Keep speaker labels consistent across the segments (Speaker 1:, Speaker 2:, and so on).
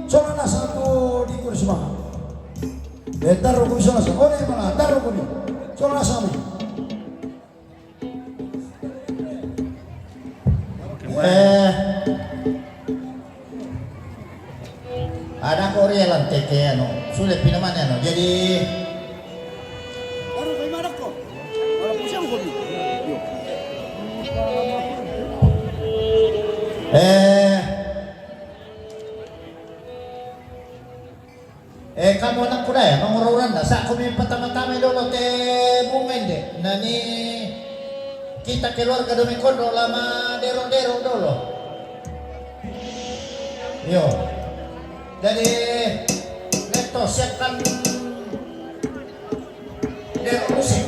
Speaker 1: sono na satu di kursi mah. Taruh kursi sana. Oh ni mana? Taruh kursi. Sono na sama.
Speaker 2: Ada Korea lang teke ano. Sulit pinaman ano. Jadi kamu anak kuda ya, mangururan dah. Sa kami pertama-tama dulu te bumen deh. Nani kita keluarga demi kondo lama dero-dero dulu. Yo. Jadi neto siapkan dero musik.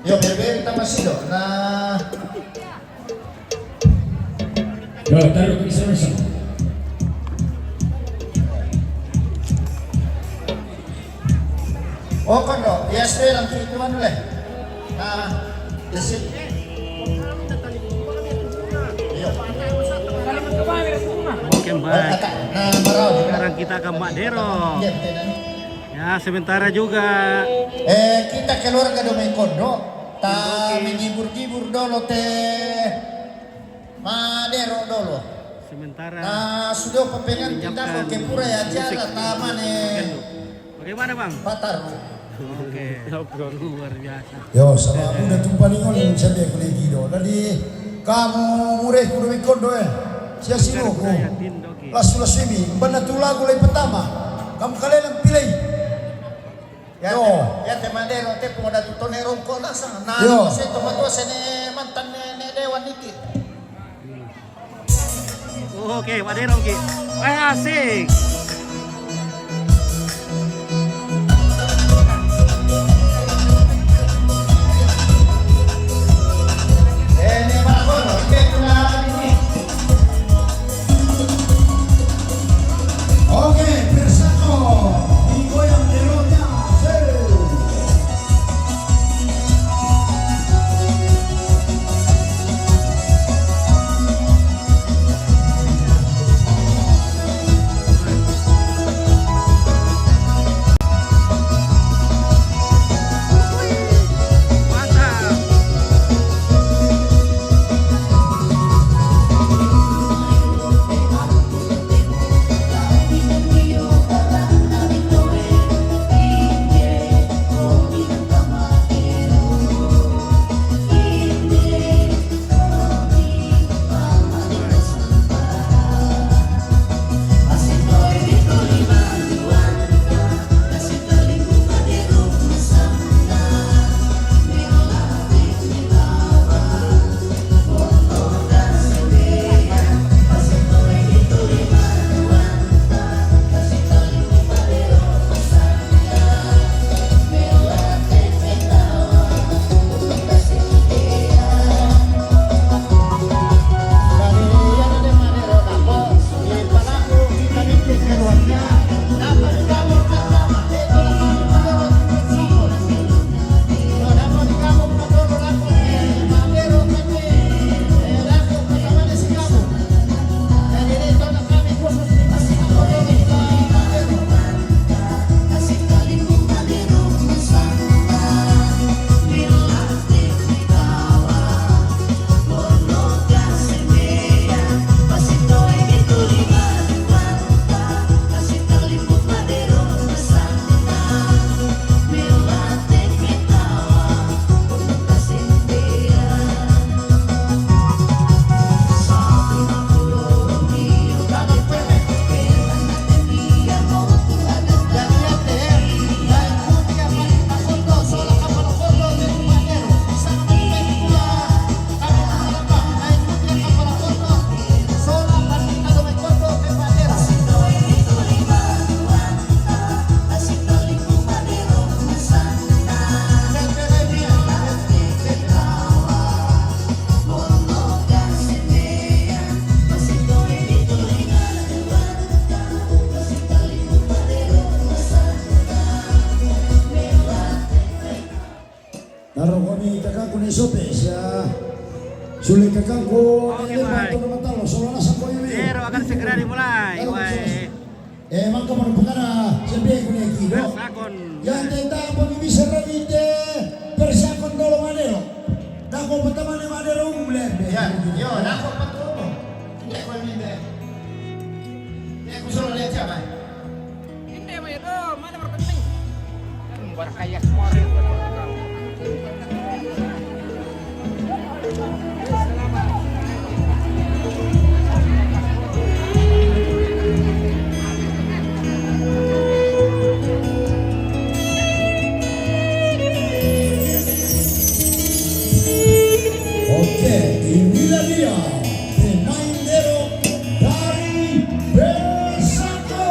Speaker 2: Yo beri kita masih do. Nah.
Speaker 3: Yo taruh ke sana.
Speaker 2: Oh kondo, ya sudah langsung itu mana leh. Nah, disip. Yo.
Speaker 4: Oke baik.
Speaker 2: Nah, marau.
Speaker 4: Sekarang kita ke Mbak Dero. Ya sementara juga.
Speaker 2: Kita keluarga domain kondo. Ta menghibur-hibur dulu teh. Madero dulu.
Speaker 4: Sementara.
Speaker 2: Nah, sudah pepengan kita ke pura ya jalan taman
Speaker 4: Bagaimana bang?
Speaker 2: Patar.
Speaker 4: Oke. Luar biasa.
Speaker 1: Yo sama udah tumpah nih oleh saya kuliah gido. Tadi kamu murid kudu kondo sia sino ko. Lasu ini benar tu lagu lain pertama. Kamu kalian yang pilih.
Speaker 2: Ya te Madero te pengoda tutonero ko lah sang. Nah, saya tu matua sene mantan ne dewan niti.
Speaker 4: Oke, Mbak Dero oke. Asik.
Speaker 1: Oke, bersatu digoyang derotnya.
Speaker 4: Oke baik. Dero akan segera dimulai.
Speaker 1: Emang kamu bukan sebagai kuliah Kido.
Speaker 4: Sakon.
Speaker 1: Yang tentang pembibisan Ravite persakon dolo Madero. Dako pertama ni Madero umble.
Speaker 2: Ya, yo, nako patumo. Hindi ko minde. Hindi ko solo lihat siapa.
Speaker 5: Hindi mo ito, mana berpenting. Buat kayak kemarin.
Speaker 1: Oke, inilah dia pemain Dero dari Persako.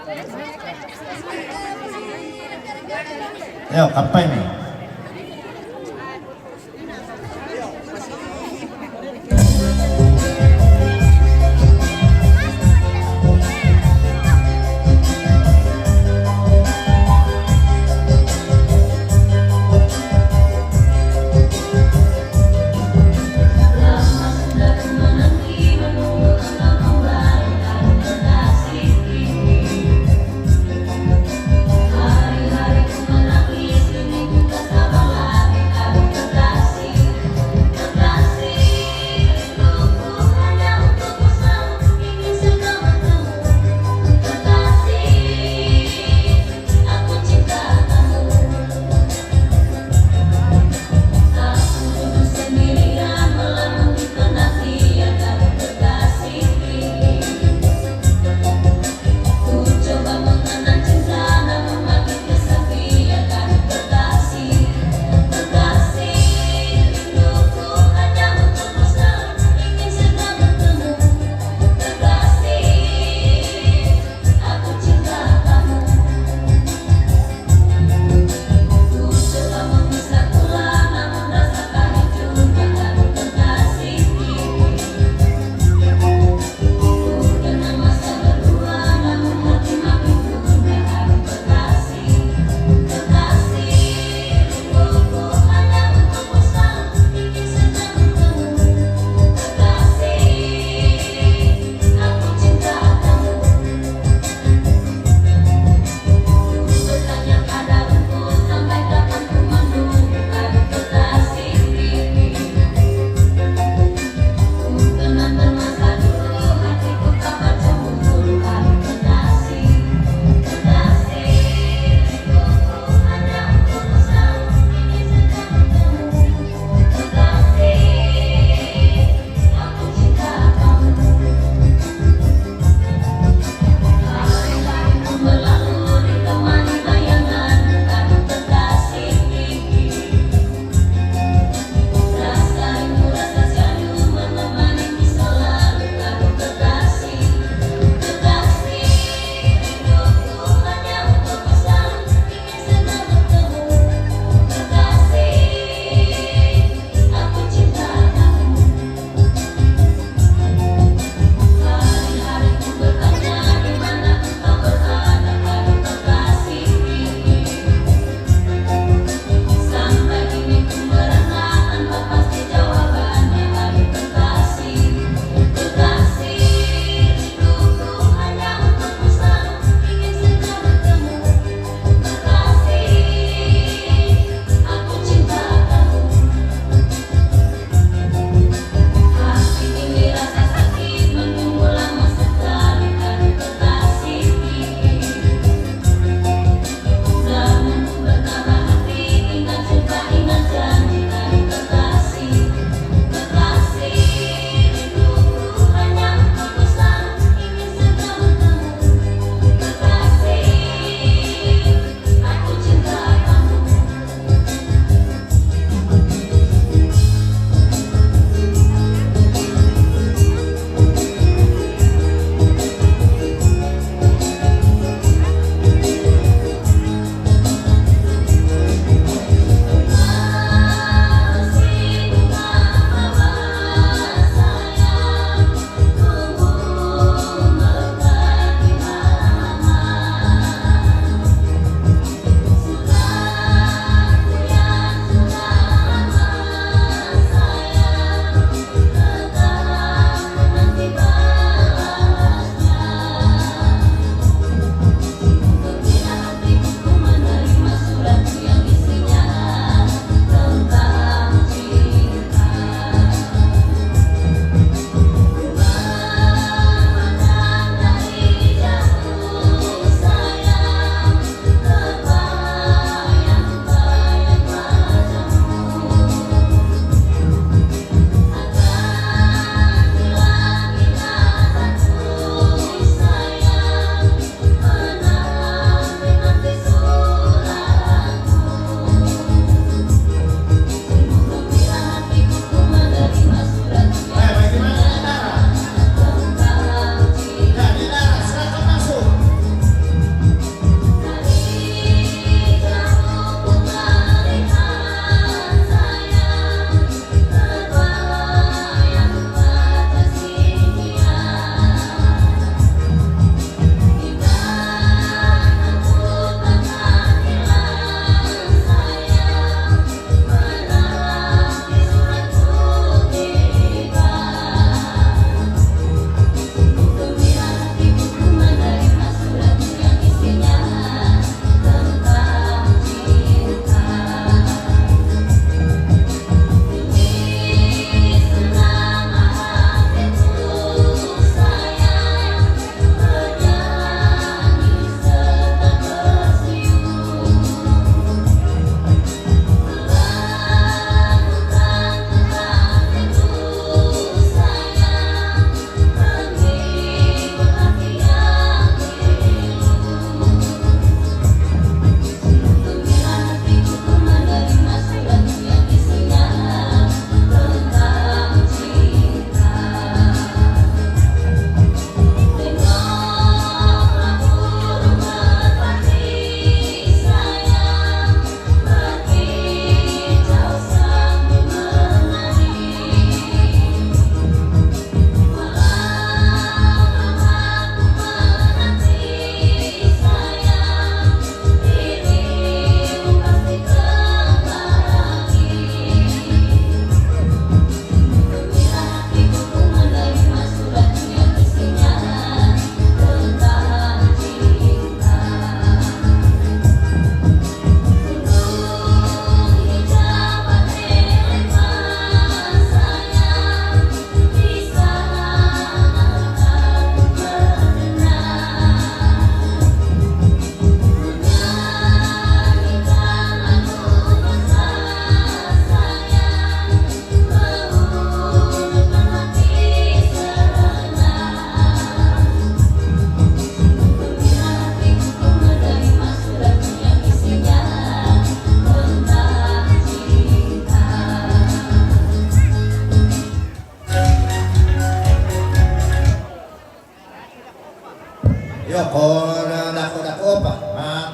Speaker 2: Ayo, kampay nih.
Speaker 6: Hari-hariku menangis demi ku tak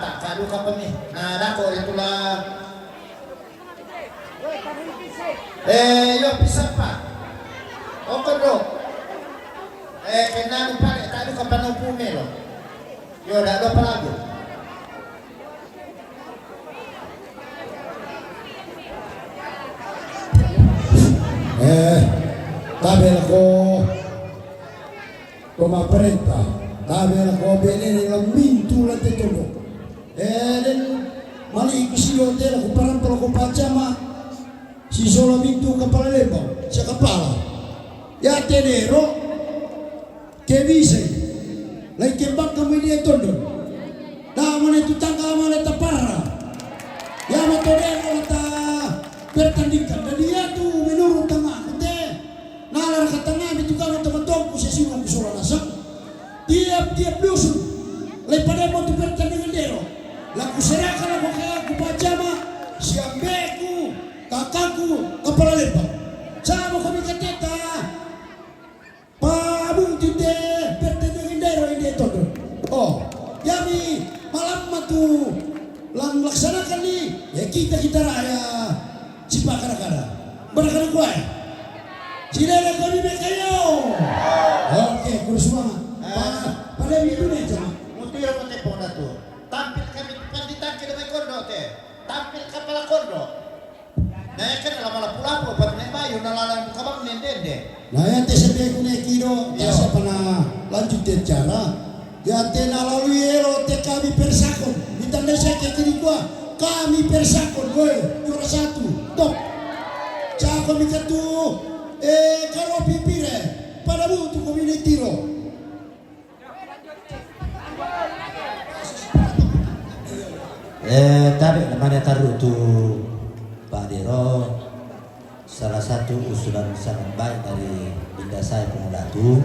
Speaker 2: tak kadu ka pa mi. Dako itulah. Yo pisang pa. O kondo. Kenaan pa kadu ka pa no pumelo. Yo dado pa lago.
Speaker 1: Tabel ko pemerintah, tabel ko benene la mintu la tetolo. Den mali kusilo tela ko parang pala ko pacama. Si solo mintu kepala lembang, sa kepala. Ya tenero ke bise. Lai kembang kami dia tondon. Dah mana tu tangga mana tapara. Ya matodero ta bertandingkan dan dia tu menurut tengah nalar ke tengah itu kan teman-teman ku sesiung ku sola nasak tiap dusun lepada mau tu pertandingan dero laku serahkan aku ke aku pacama siambeku kakakku kepala lembang sama kami keteta pabung tinte pertandingan dero ini tondon oh yami malam matu lang laksanakan ni ya kita raya cipa kadang-kadang benar-benar kuai Cina kami bekayo. Oke, kurus banget. Pada minggu ni cuma.
Speaker 2: Mutira mati pona tu. Tampil kami pandita ke demi kondo te. Tampil kepala kondo. Nah kan lama pula pada bayu nalalan kabang nendende.
Speaker 1: Nah yang TCP kune kiro biasa pernah lanjut cara. Ya te nalalui ero te kami persakon. Ditanda saya ke kiri gua. Kami persakon, gue juara 1 top. Cak kami ketu. Karo pipire pada butuh komine tiro.
Speaker 6: Tapi namanya taruh tu Pak Dero salah satu usulan sangat baik dari Dinda saya Pengulatu.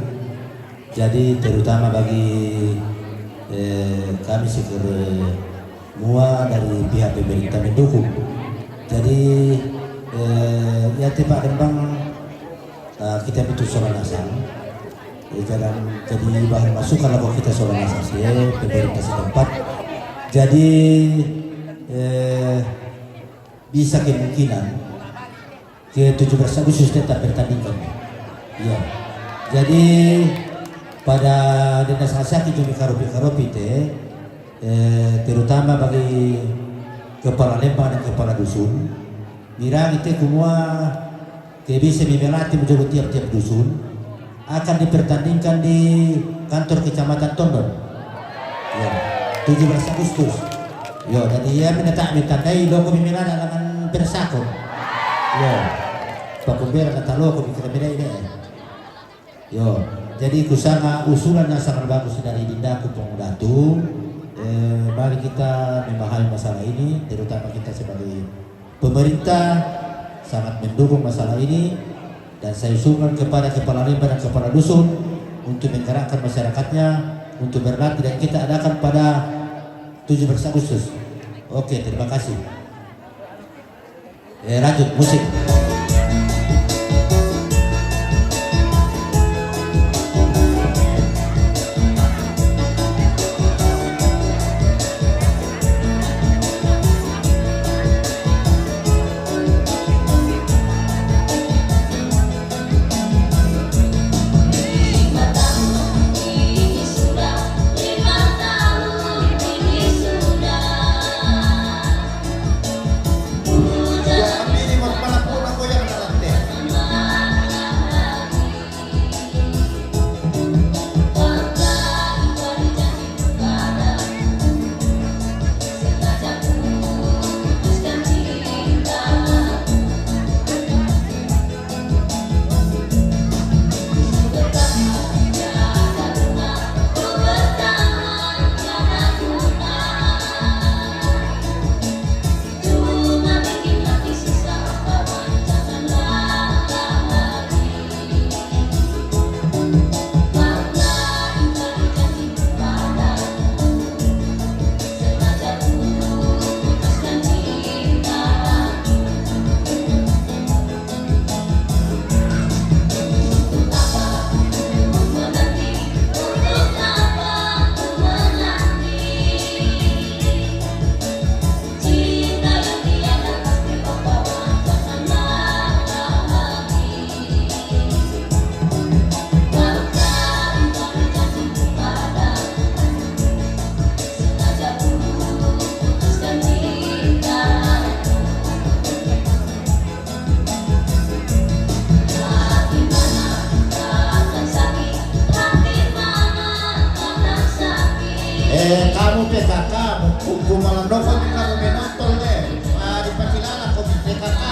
Speaker 6: Jadi terutama bagi kami semua dari pihak pemerintah mendukung. Jadi ya Pak Dembang kita butuh soal nasang. Jadi bahan masukan lah kita soal nasang sih pemerintah setempat. Jadi bisa kemungkinan ke 17 Agustus tetap bertandingkan. Ya. Jadi pada dinas asaki cumi karopi terutama bagi kepala lembang dan kepala dusun. Mirang itu semua bisa melatih menjadi tiap-tiap dusun akan dipertandingkan di kantor kecamatan Tondon. Ya, 17 Agustus. Yo, jadi ya minta-mintai loko mimina dalam persakon. Yo, pakumbera kata loko mikir ini. Yo, jadi kusanga usulan yang sangat bagus dari Dinda Pengulatu. Mari kita memahami masalah ini, terutama kita sebagai pemerintah sangat mendukung masalah ini dan saya usulkan kepada kepala lembang dan kepala dusun untuk menggerakkan masyarakatnya untuk berlatih dan kita adakan pada 17 Agustus. Oke, terima kasih. Lanjut musik.
Speaker 2: PKK, malah nonton kamu menonton deh. Di Pakilala kau PKK.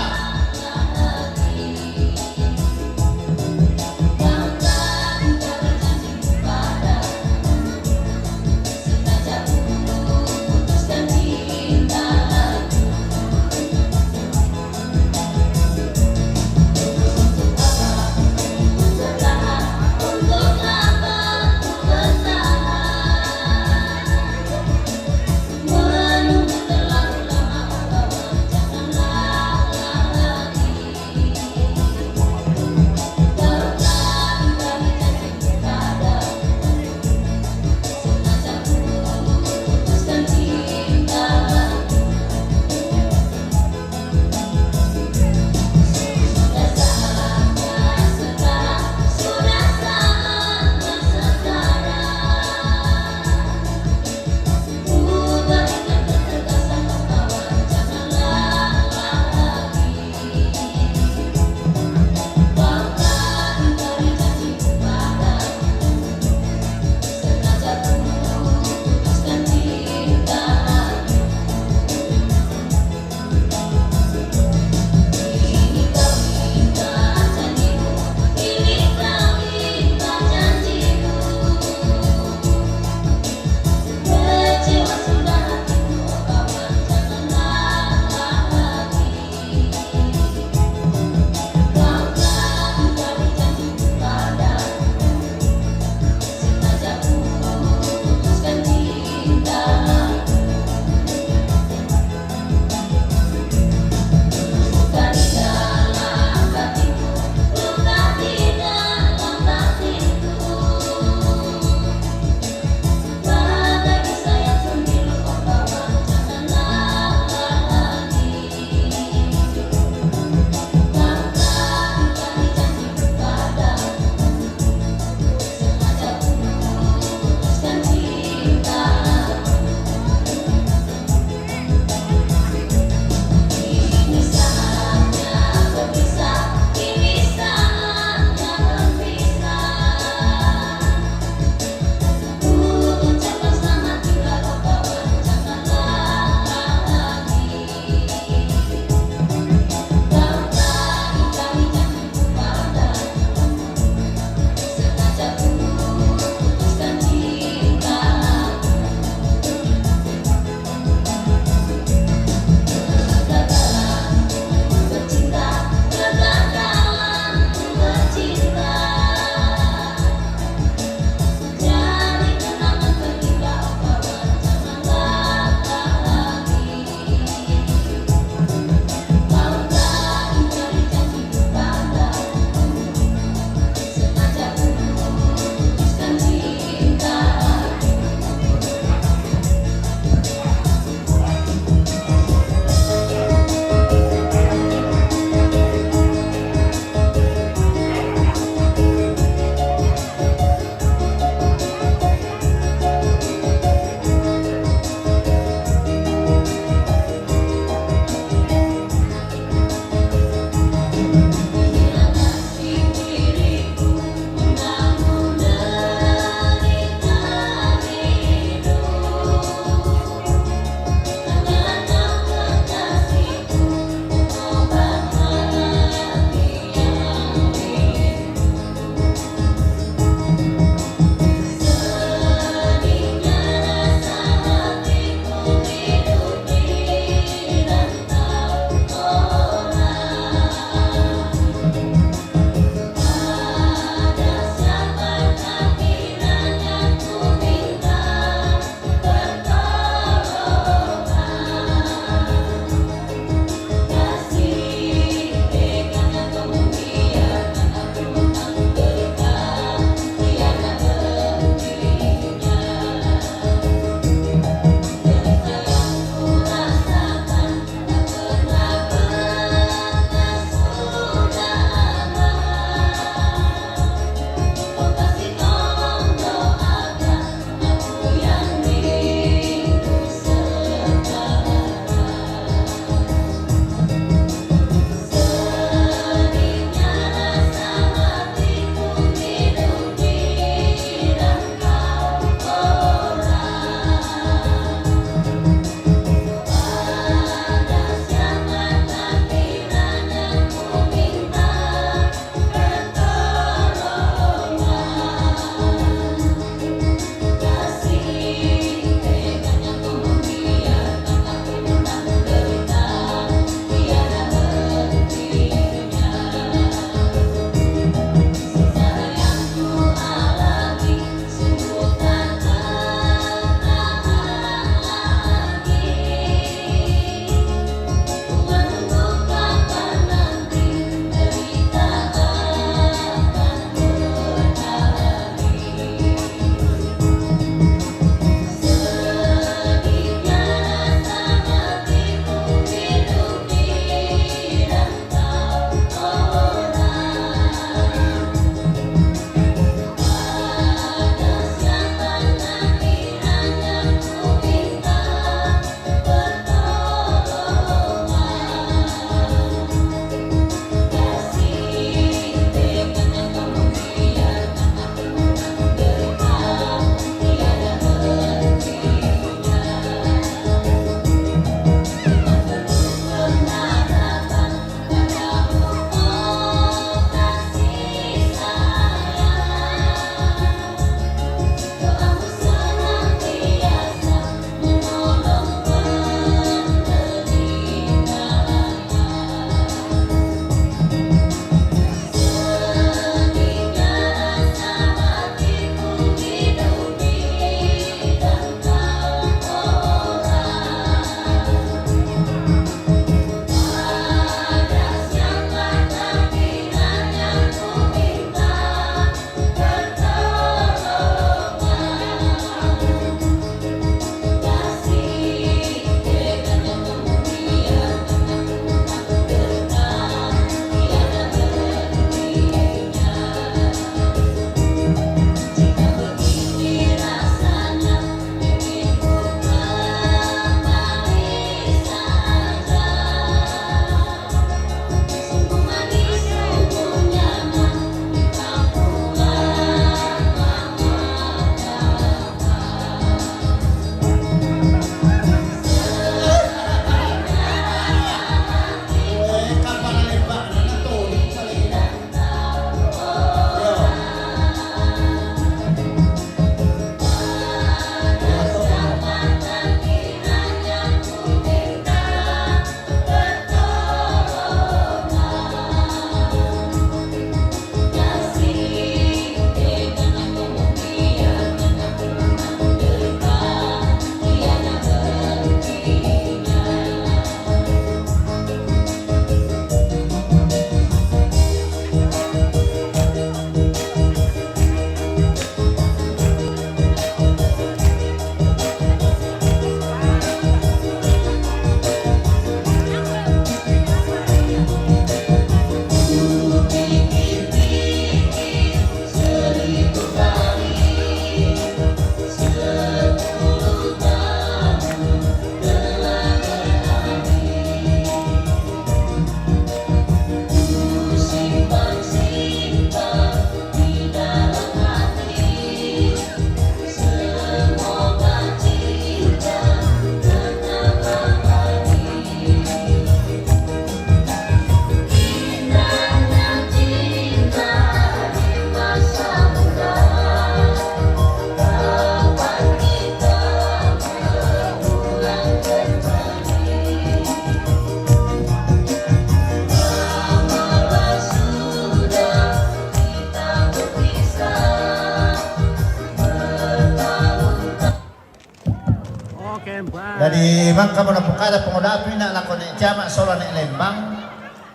Speaker 2: Jadi mangka mo na po kada pengodapi na lako ni Tiama Solo ni Lembang.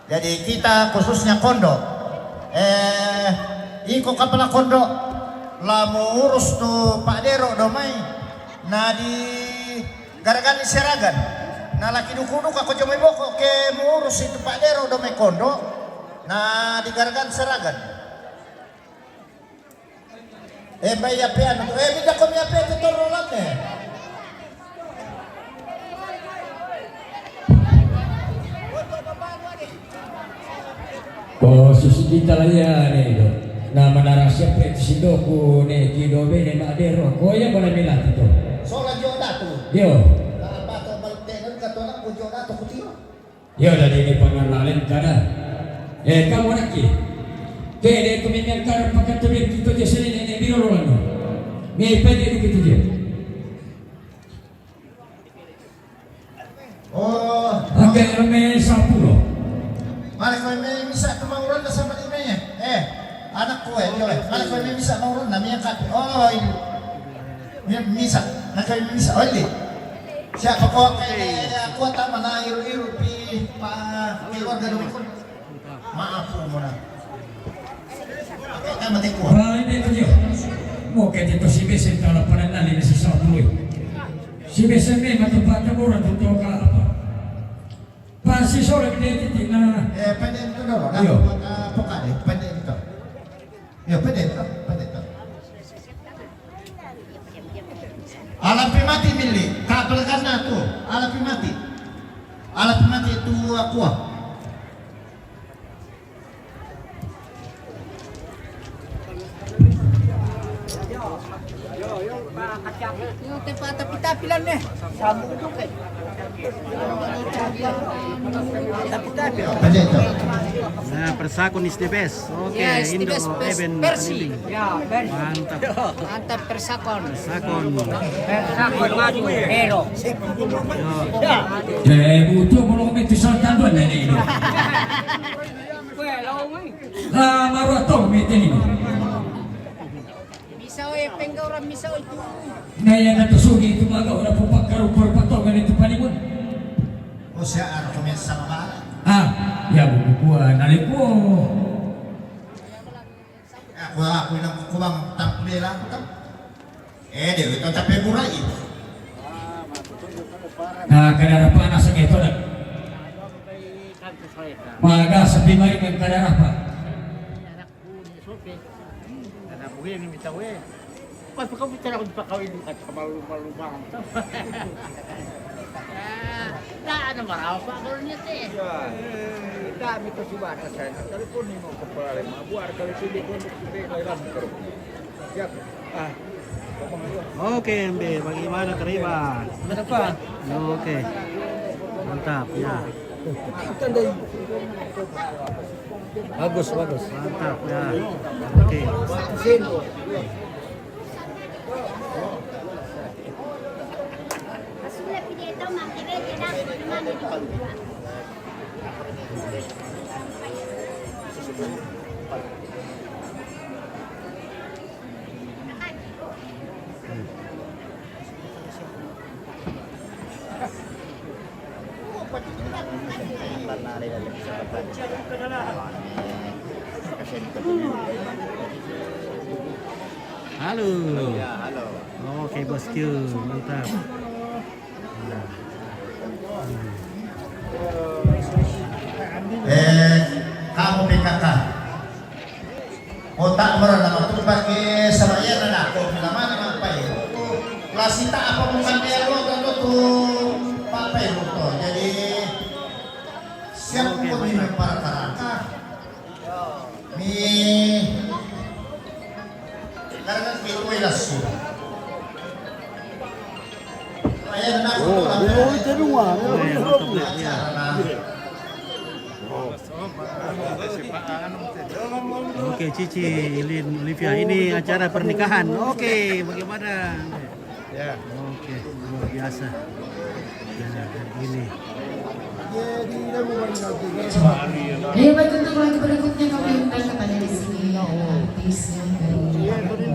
Speaker 2: Jadi kita khususnya kondo. Iko kapala kondo lamu urus tu Pak Dero domai na di garagan di Seragan. Na laki dukuduk aku jomai boko ke mengurus itu Pak Dero domai kondo na di garagan Seragan. Bayi apa anu? Bida kami apa itu torolatnya?
Speaker 3: Oh, susita lah ya nih. Nama narasya presido ku ne kido bene madero. Ko ya bola milat itu.
Speaker 2: Soalnya jodoh tu.
Speaker 3: Yo.
Speaker 2: Apa tu balik tenan katona ku jodoh tu kutio.
Speaker 3: Yo dari ini pengenalan kana. Kamu lagi. Kede kuminyan kar pakai tubir kita je sini ne biro rolano. Me pede gitu je.
Speaker 2: Oh,
Speaker 3: Agak rame 10.
Speaker 2: mari kau ini bisa tu mauran dah sama ini ya. Anak kau joleh. Mari kau ini bisa mauran namanya kat. Oh ini. Ini bisa. Nak kau ini bisa. Oh ini. Siapa kau kaya aku tak mana iru pi pa keluarga dulu. Maaf muna. Kita mati kuat.
Speaker 3: Ini itu je. Mau kayak itu si besen kalau pernah nali si 10. Si besen memang tempat orang tu apa. Pasti sore gede itu na.
Speaker 2: Pendek itu dulu.
Speaker 3: Ayo.
Speaker 2: Poka deh. Pendek itu. Ya pendek itu. Pendek itu. Alapi mati milih. Kapal karena tu. Alapi mati. Alapi mati itu aku.
Speaker 5: Yung tapi lang eh. Sabi ko kay. Tapi.
Speaker 2: Pendek itu.
Speaker 4: Nah, persakon is the best. Oke,
Speaker 5: Ya, is the
Speaker 4: Indo
Speaker 5: best
Speaker 4: Eben
Speaker 5: Persi.
Speaker 4: Kaniling.
Speaker 5: Ya, Persi.
Speaker 4: Mantap.
Speaker 5: Mantap persakon.
Speaker 4: Persakon.
Speaker 5: Persakon maju. Pero.
Speaker 3: Butuh belum itu saltan dua nene ini. Maru atau mete ini.
Speaker 5: Misaw penggaw ram misaw itu.
Speaker 3: Naya na tusugi itu mga orang pupak karupor patongan itu panimun.
Speaker 2: O siya ano kami sa mga.
Speaker 3: Ya bukuan nalipo.
Speaker 2: Ako lang kukumang tampila ko. Di ito tapi buray.
Speaker 3: Kadarapan nasa ito na. Maga sa pimay ng kadarapan.
Speaker 7: Mas kau bicara aku dipakai di kaca malu-malu bang. Tak ada marah apa kalau nyete. Ya, kami tu si batas saya. Telepon ni mau kepala lima buar kalau sini pun kita dalam terus. Siap.
Speaker 4: Oke, Mbe, bagaimana terima?
Speaker 5: Berapa?
Speaker 4: Oke. Mantap, ya.
Speaker 7: Bagus.
Speaker 4: Mantap, ya. Oke. Halo.
Speaker 2: Halo.
Speaker 4: Oke, bosku, mantap.
Speaker 2: Kamu PKK. Otak merana waktu pakai samayan na ako mana mapay. Lasita apa bukan dia lo kan tuh papay lo to. Jadi siap ko mi para karaka. Mi karena itu ilasu. Ayan na ako.
Speaker 4: Oke, mantap, ya. Oke, Cici, Ilin, Olivia, ini acara pernikahan. Oke, bagaimana?
Speaker 2: Ya.
Speaker 4: Oke, luar biasa. Ya, ini.
Speaker 8: Baik, untuk lagu berikutnya kami undang kepada di sini artis yang baru.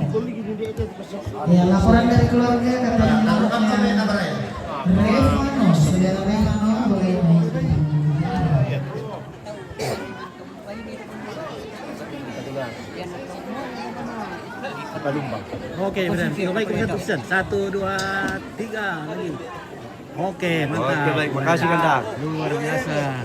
Speaker 8: Ya, laporan dari keluarga katanya Revano, saudara Revano boleh naik.
Speaker 4: Oke, benar. Baik, Sen. 1, 2, 3 lagi. Oke, mantap.
Speaker 9: Oke, baik. Makasih, Kandang.
Speaker 4: Luar biasa.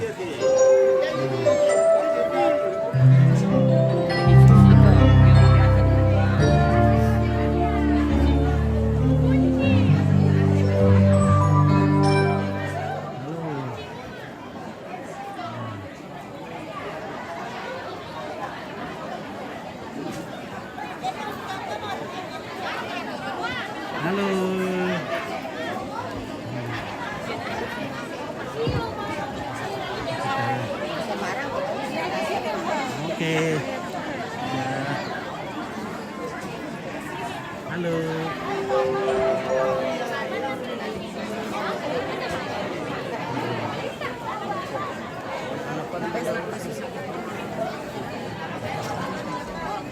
Speaker 4: Halo. Oke. Ya. Halo.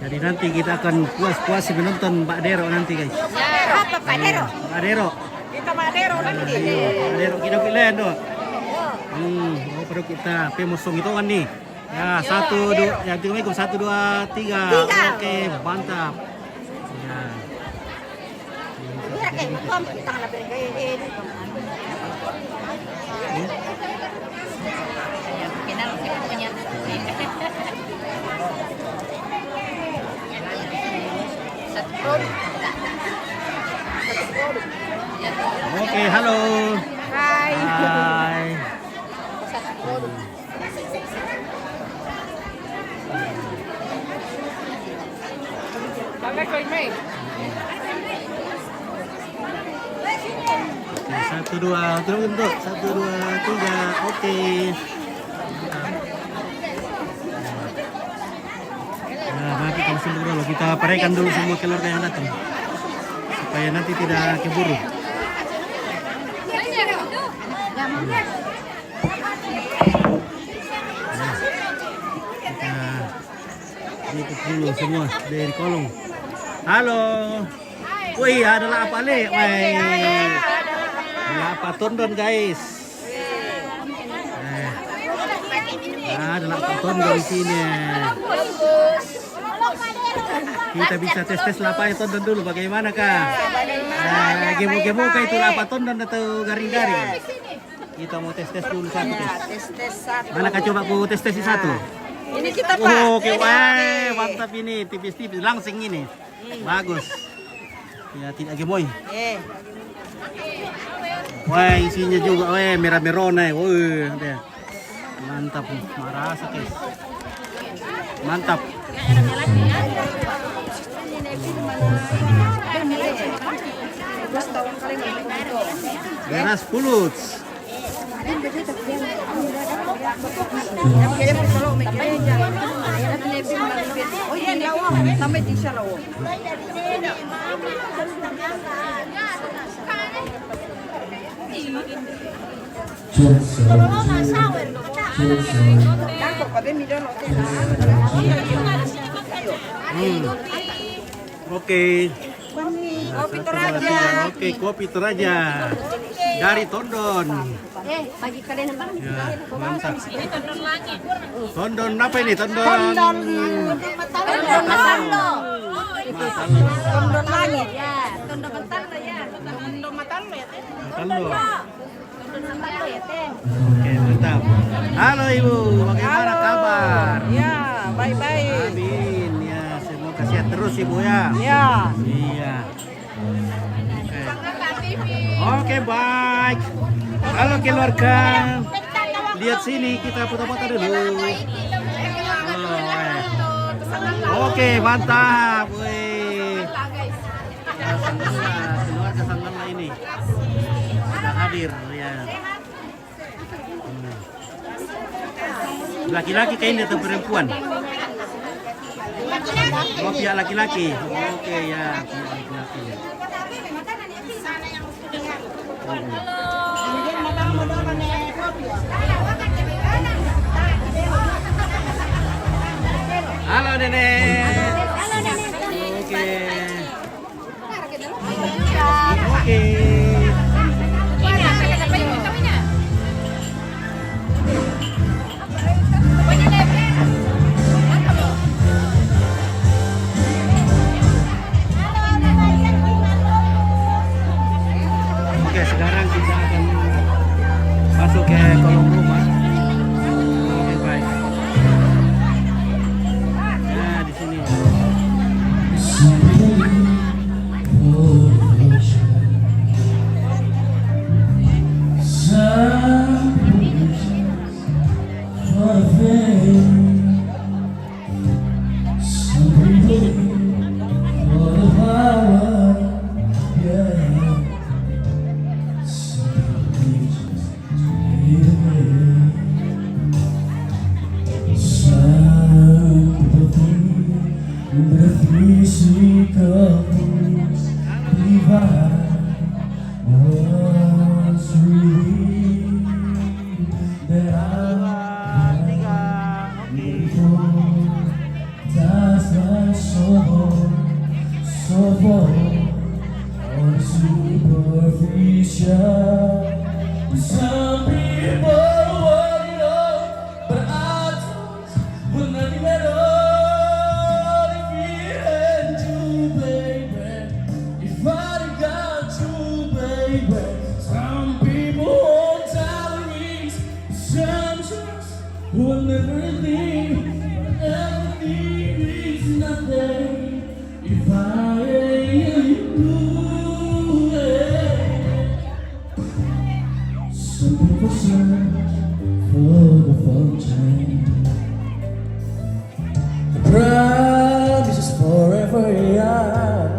Speaker 4: Jadi nanti kita akan puas-puas menonton Pak Dero nanti guys.
Speaker 5: Ya, apa Pak Dero?
Speaker 4: Pak Dero.
Speaker 5: Kita Pak Dero nanti.
Speaker 4: Pak Dero kita pilih do. Oh perlu kita pemusung itu kan nih. Ya, 1, 2, ya Assalamualaikum 1, 2, 3. Oke, mantap. Ya. Oke, halo.
Speaker 5: Hai.
Speaker 4: Hai.
Speaker 5: Sampai kau ini.
Speaker 4: Oke, 1, 2, terus untuk 1, 2, 3. Oke. Nah, nanti kalau sembuh dulu kita parekan dulu semua keluarga yang datang supaya nanti tidak keburu. Kita ikut dulu semua dari kolong. Halo. Wih, ada apa nih? Wih. Apa tondon guys? Ada apa tondon di sini. Kita bisa tes-tes lapanya tondon dulu bagaimana kah? Gemo-gemo kah itu lapa tondon atau garing-garing? Kita mau tes-tes dulu satu tes.
Speaker 5: Tes satu.
Speaker 4: Mana kah coba ku tes-tes satu?
Speaker 5: Ini kita Pak.
Speaker 4: Oke, wah, mantap ini, tipis-tipis langsing ini. Bagus. Ya tidak gemoy. Wah, isinya juga, wah merah-merona, wah, dia. Mantap, marasa guys. Mantap. Beras pulut.
Speaker 5: Oh iya, sampai di sana.
Speaker 4: Oke.
Speaker 5: Kopi Toraja.
Speaker 4: Oke, kopi Toraja. Dari Tondon.
Speaker 5: Bagi kalian yang
Speaker 4: Ya, mantap. Tondon apa ini? Tondon.
Speaker 5: Tondon Matalo. Tondon langit. Ya, Tondon Matalo ya. Tondon Matalo ya, Teh.
Speaker 4: Tondon.
Speaker 5: Tondon Matalo ya, Teh.
Speaker 4: Oke, mantap. Halo Ibu, bagaimana kabar?
Speaker 5: Ya, baik-baik.
Speaker 4: Amin. Ya, semoga sehat terus Ibu ya.
Speaker 5: Ya.
Speaker 4: Iya. Oke, baik. Halo keluarga. Lihat sini, kita foto-foto dulu. Oke, mantap. Wih. Keluarga Sanggala ini sudah hadir ya. Laki-laki kayaknya atau perempuan? Oh, pihak laki-laki. Oke ya, pihak laki-laki. Halo Nenek.
Speaker 5: Halo, Nenek.
Speaker 4: Oke. Oke.
Speaker 5: Ini apa
Speaker 4: masuk ke kolong rumah. Oke, baik. Nah, di sini.
Speaker 9: Some people want it all, but I don't want nothing at all. If it had to, baby, if I got to, baby. Some people want salaries, some just want everything, but everything is nothing. If I ain't you. Some people search for the fountain. The promise is forever young.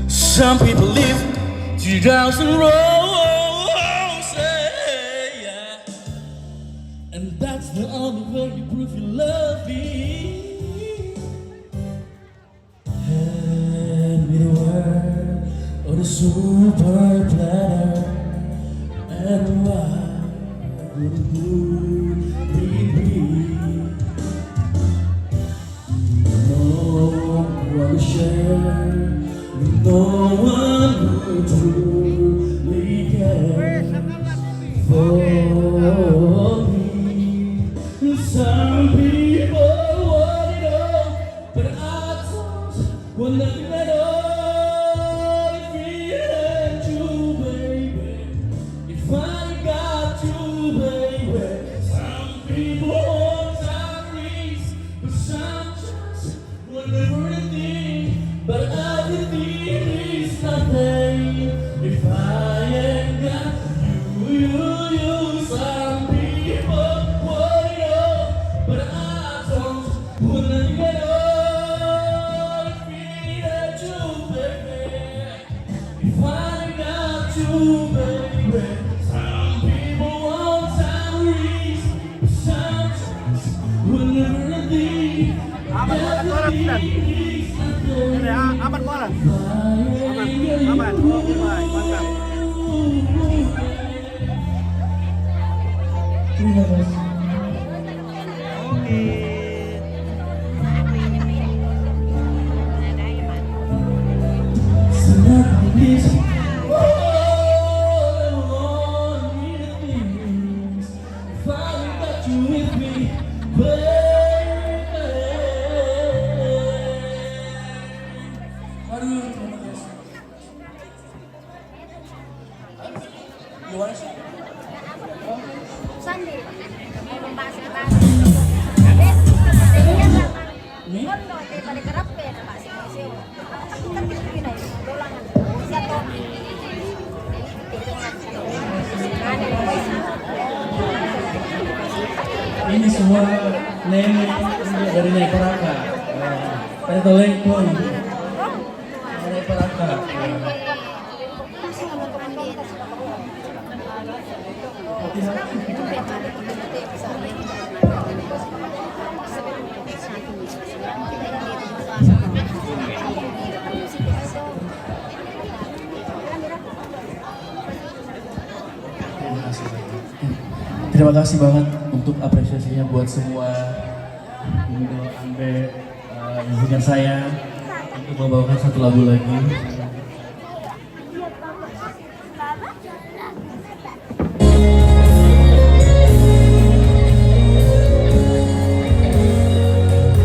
Speaker 9: Some people live 2,000 rows, yeah. And that's the only way you prove you love me. Hand me the word or the super platter, and why would you be? No one to share, no one who truly cares for me. Some people want it all, but I don't want nothing at all. But everything is nothing if I ain't got you. Some people want it all, but I don't want it at all. If it had you, baby, if I ain't got you, baby. Some people want salaries, but some just want everything.
Speaker 4: Aman bola. Aman. Oke, baik. Mantap.
Speaker 9: Terima kasih.
Speaker 4: Oke.
Speaker 9: Ini semua nenek dari Naik Paraka. Ada telengkong. Naik Paraka. Terima kasih banget untuk apresiasinya buat semua. Ini doa Ambe izinkan saya untuk membawakan satu lagu lagi.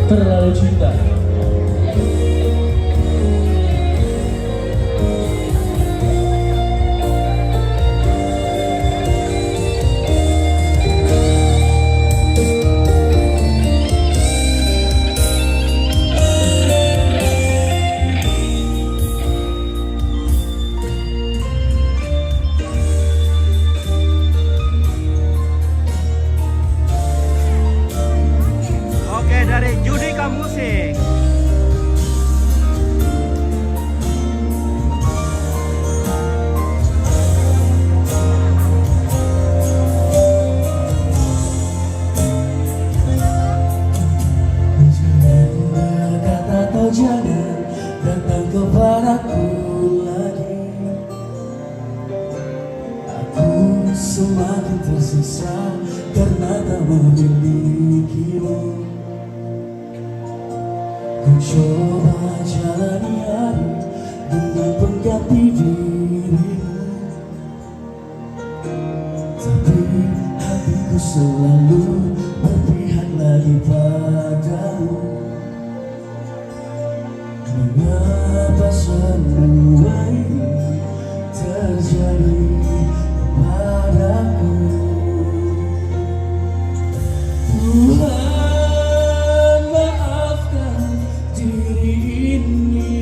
Speaker 9: Terlalu cinta. semakin tersiksa karena tak memilikimu. Ku coba jalani hari dengan pengganti dirimu, tapi hatiku selalu berpihak lagi padamu. Mengapa semua ini terjadi padaku? Tuhan, maafkan diri ini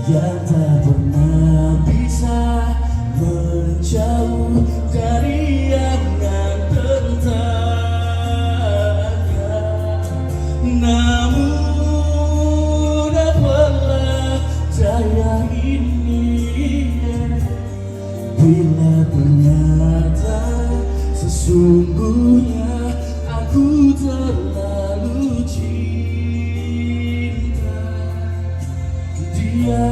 Speaker 9: yang tak pernah bisa menjauh dari angan tentangnya. Namun apalah daya ini bila ternyata sesungguhnya aku terlalu cinta dia.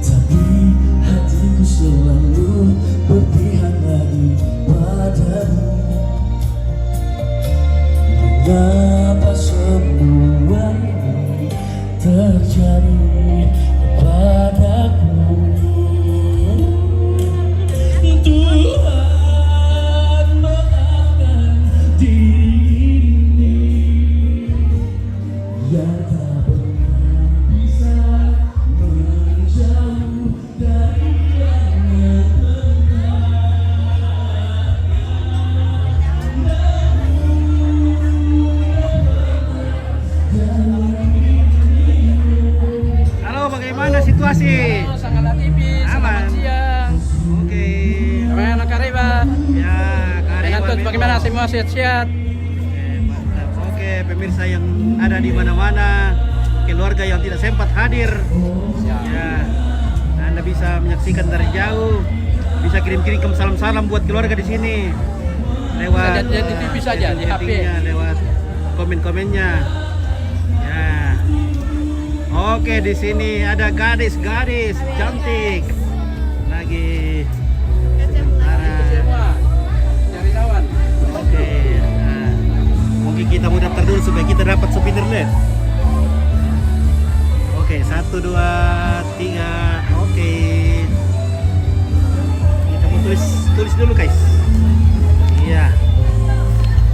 Speaker 9: Tapi hatiku selalu berpihak lagi padamu. Mengapa semua ini terjadi padaku? Tuhan, maafkan diri ini yang tak pernah bisa menjauh dari angan
Speaker 4: Halo, bagaimana situasi?
Speaker 5: Sangat tipis,
Speaker 4: Aman.
Speaker 5: selamat siang.
Speaker 4: Oke.
Speaker 5: Bagaimana Kareba?
Speaker 4: Ya,
Speaker 5: Dengan
Speaker 4: Kareba
Speaker 5: Tut, bagaimana semua sehat-sehat?
Speaker 4: Oke, mantap. Oke, pemirsa yang ada di mana-mana, keluarga yang tidak sempat hadir, ya, Anda bisa menyaksikan dari jauh, bisa kirim-kirim salam-salam buat keluarga di sini lewat
Speaker 5: Bisa di TV saja, di HP.
Speaker 4: chatting-chattingnya, lewat komen-komennya. Ya. Oke, di sini ada gadis-gadis cantik lagi sementara.
Speaker 5: Semua cari lawan.
Speaker 4: Oke, nah, mungkin kita mau daftar dulu supaya kita dapat souvenir deh. Oke, 1, 2, 3. Oke. Kita mau tulis dulu, guys. Iya.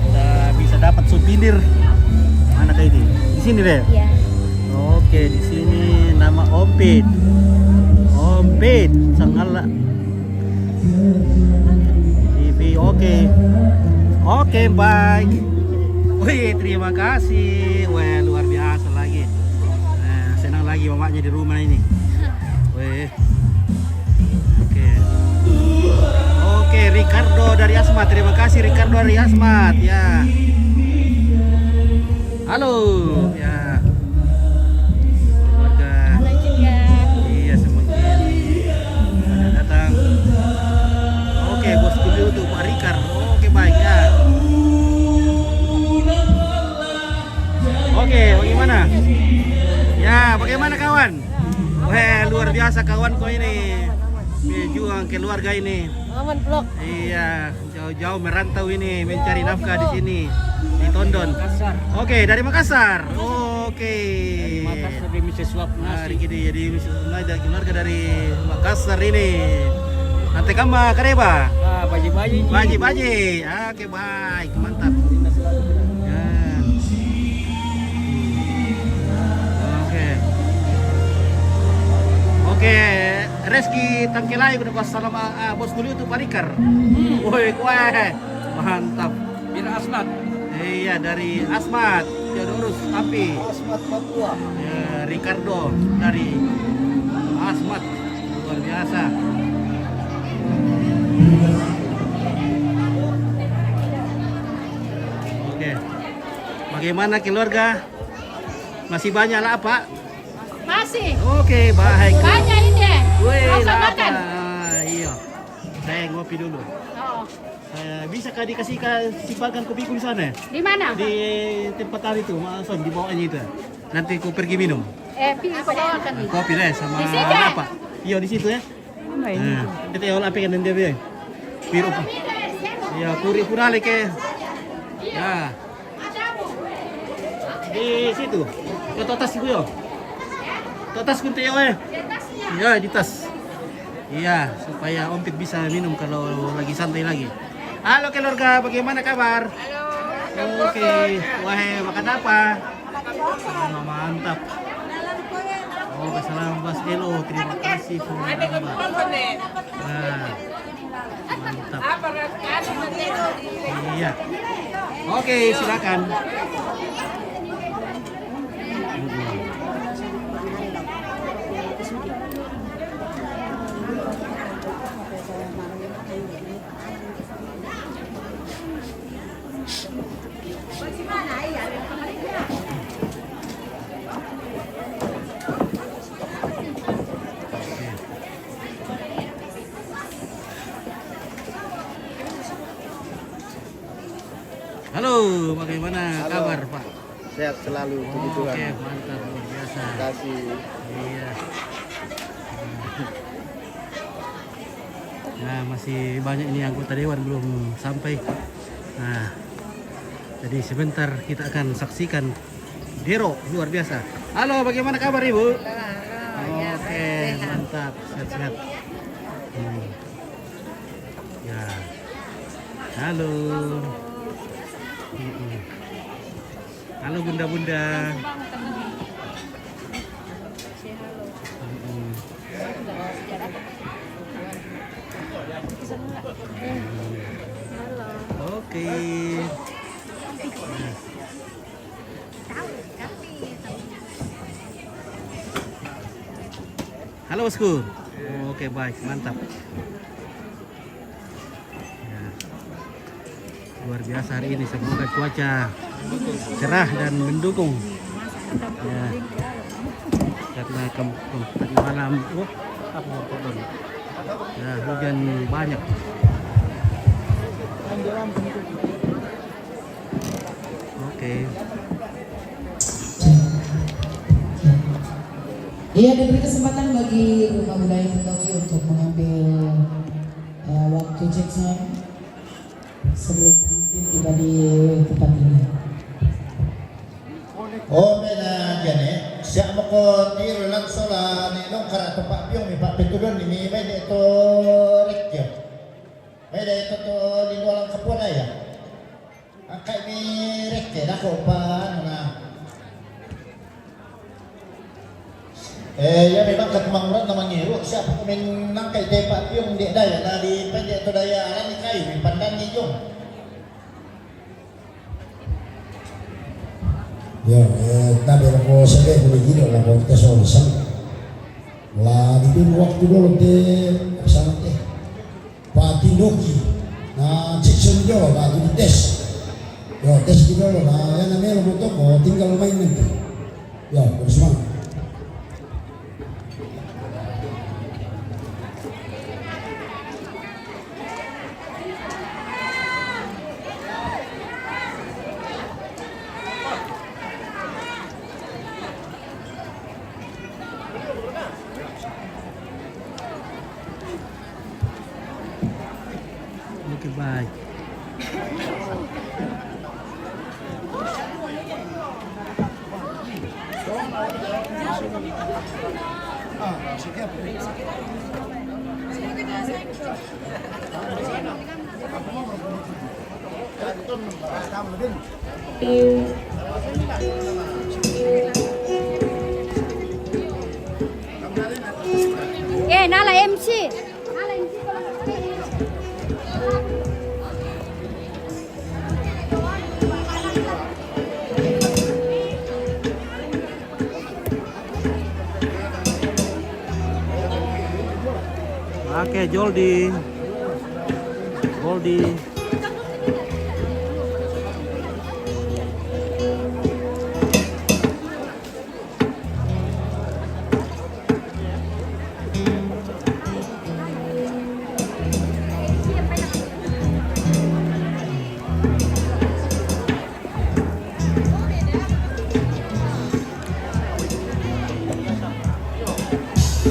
Speaker 4: Kita bisa dapat souvenir. Mana kayak ini? Di sini deh.
Speaker 10: Iya.
Speaker 4: Oke, di sini nama Ompit. Ompit, sangala. TV, oke. Oke, baik. Wih, terima kasih. Wah, luar biasa lagi. Nah, senang lagi mamanya di rumah ini. Wih. Oke. Oke, Ricardo dari Asmat. Terima kasih Ricardo dari Asmat. Ya. Halo. Ya. Keluarga.
Speaker 10: Halo juga.
Speaker 4: Iya, semuanya. Ada datang. Oke, bos dulu tuh Pak Rikar. Oke, baik ya. Oke, bagaimana? Ya, bagaimana kawan? Wah, luar biasa kawan kau ini. Berjuang keluarga ini.
Speaker 10: Aman vlog.
Speaker 4: Iya, jauh-jauh merantau ini mencari nafkah di sini di Tondon. Oke, dari Makassar. Oke.
Speaker 5: Makassar di misi suap
Speaker 4: Hari
Speaker 5: nasi.
Speaker 4: ini jadi ada keluarga dari Makassar ini. Nanti kamu Kareba.
Speaker 5: Ah, baji-baji.
Speaker 4: Baji. Oke, baik, mantap. Ya. Oke, Reski Tangkelai udah pas salam bos dulu tuh Parikar. Woi, kue mantap.
Speaker 5: Bira Asmat.
Speaker 4: Iya, dari Asmat, Theodorus Api.
Speaker 2: Asmat Papua.
Speaker 4: Ya, Ricardo dari Asmat, luar biasa. Oke, bagaimana keluarga? Masih banyak lah Pak?
Speaker 10: Masih.
Speaker 4: Oke, baik.
Speaker 10: Banyak ini.
Speaker 4: Wih,
Speaker 10: Langsung
Speaker 4: lah
Speaker 10: makan.
Speaker 4: apa? Iya, saya ngopi dulu.
Speaker 10: Oh.
Speaker 4: Bisakah dikasihkan simpankan kopiku di sana?
Speaker 8: Di mana?
Speaker 4: Di tempat tadi itu, maksud di bawahnya itu. Nanti ku pergi minum.
Speaker 8: Pilih kau bawakan nih.
Speaker 4: Kopi deh sama
Speaker 8: Di situ,
Speaker 4: apa? Iya di situ ya. Nah, kita yang apa kan dia bilang? Biru. Ya, kuri kurale ke. Ya. Di situ. Ke atas itu yo. Ke atas kunti yo eh. Ya, di tas. Iya, supaya Om Pit bisa minum kalau lagi santai lagi. Halo keluarga, bagaimana kabar? Halo. Oke, wah makan apa? Oh, mantap. Oh, salam Bas Elo, terima kasih sudah nambah. Nah, mantap. Iya. Oke, silakan. Halo, bagaimana kabar Pak?
Speaker 10: Sehat selalu, puji Tuhan.
Speaker 4: Oke, mantap, luar biasa.
Speaker 10: Terima kasih.
Speaker 4: Iya. Nah, masih banyak ini anggota dewan belum sampai. Nah, jadi sebentar kita akan saksikan Dero luar biasa. Halo, bagaimana kabar Ibu? Oke, mantap, sehat-sehat. Ya. Halo. Halo bunda-bunda. Oke. Halo bosku. Oke baik, mantap. Ya. Luar biasa hari ini, semoga cuaca cerah dan mendukung. Ya. Karena tadi malam, ya, hujan banyak. Oke.
Speaker 8: Iya, diberi kesempatan bagi Rumah Budaya Kentucky untuk mengambil waktu cek sound sebelum nanti tiba di tempat ini.
Speaker 2: Oh, mena jane. Siya mo ko tiro lang sola ni nung karato pa piyong mi pa pitulon ni may dito rekyo. May dito to lindo lang kapuna ya. Ang kay mi rekyo nako pa ano na. Ya memang katmangrat na mangiru siya pa kumin nang kay depa piyong di daya na di pa dito daya ni kayo mi pandan ni yung.
Speaker 1: Ya, tabi ako sabi ko gino lang ko kita sa usan. Lah di waktu dulu de sama teh. Patinoki na section jo ba di tes. Yo tes di dulu na yan na meron mo to ko tinggal main nanti. Ya, bersemangat.
Speaker 4: Oke baik.
Speaker 11: Nala MC. Nala MC
Speaker 4: Oke, Joldi. Goldi.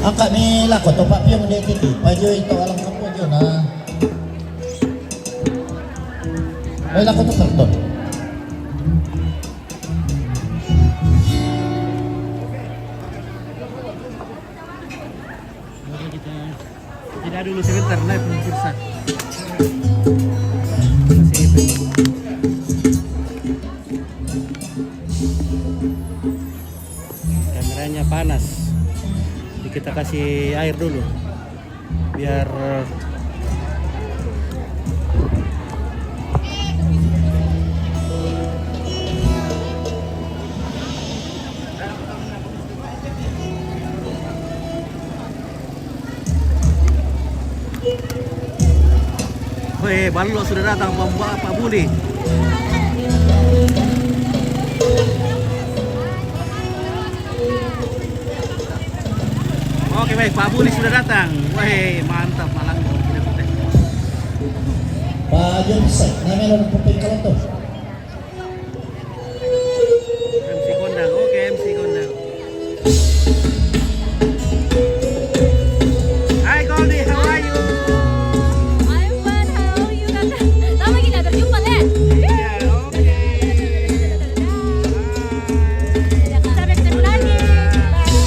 Speaker 2: Angkat ni lah kau topak piang dia kiki. Paju itu alam kamu aja nah. Lah kau topak tu.
Speaker 4: Oke, kita jeda dulu sebentar live pemirsa. Masih kameranya panas. Jadi kita kasih air dulu biar Weh, Balok sudah datang membawa Pak Buli. Oke baik, Pak Buli sudah datang. Weh, mantap malang.
Speaker 2: Pak Jonsek, namanya orang pemain kalau tu.
Speaker 4: MC Kondang, oke MC Kondang. Hai Goldie, how are you?
Speaker 11: I'm fine, how are you, Kakak? Lama kita berjumpa, Len.
Speaker 4: Iya, oke.
Speaker 11: Sampai ketemu lagi. Bye.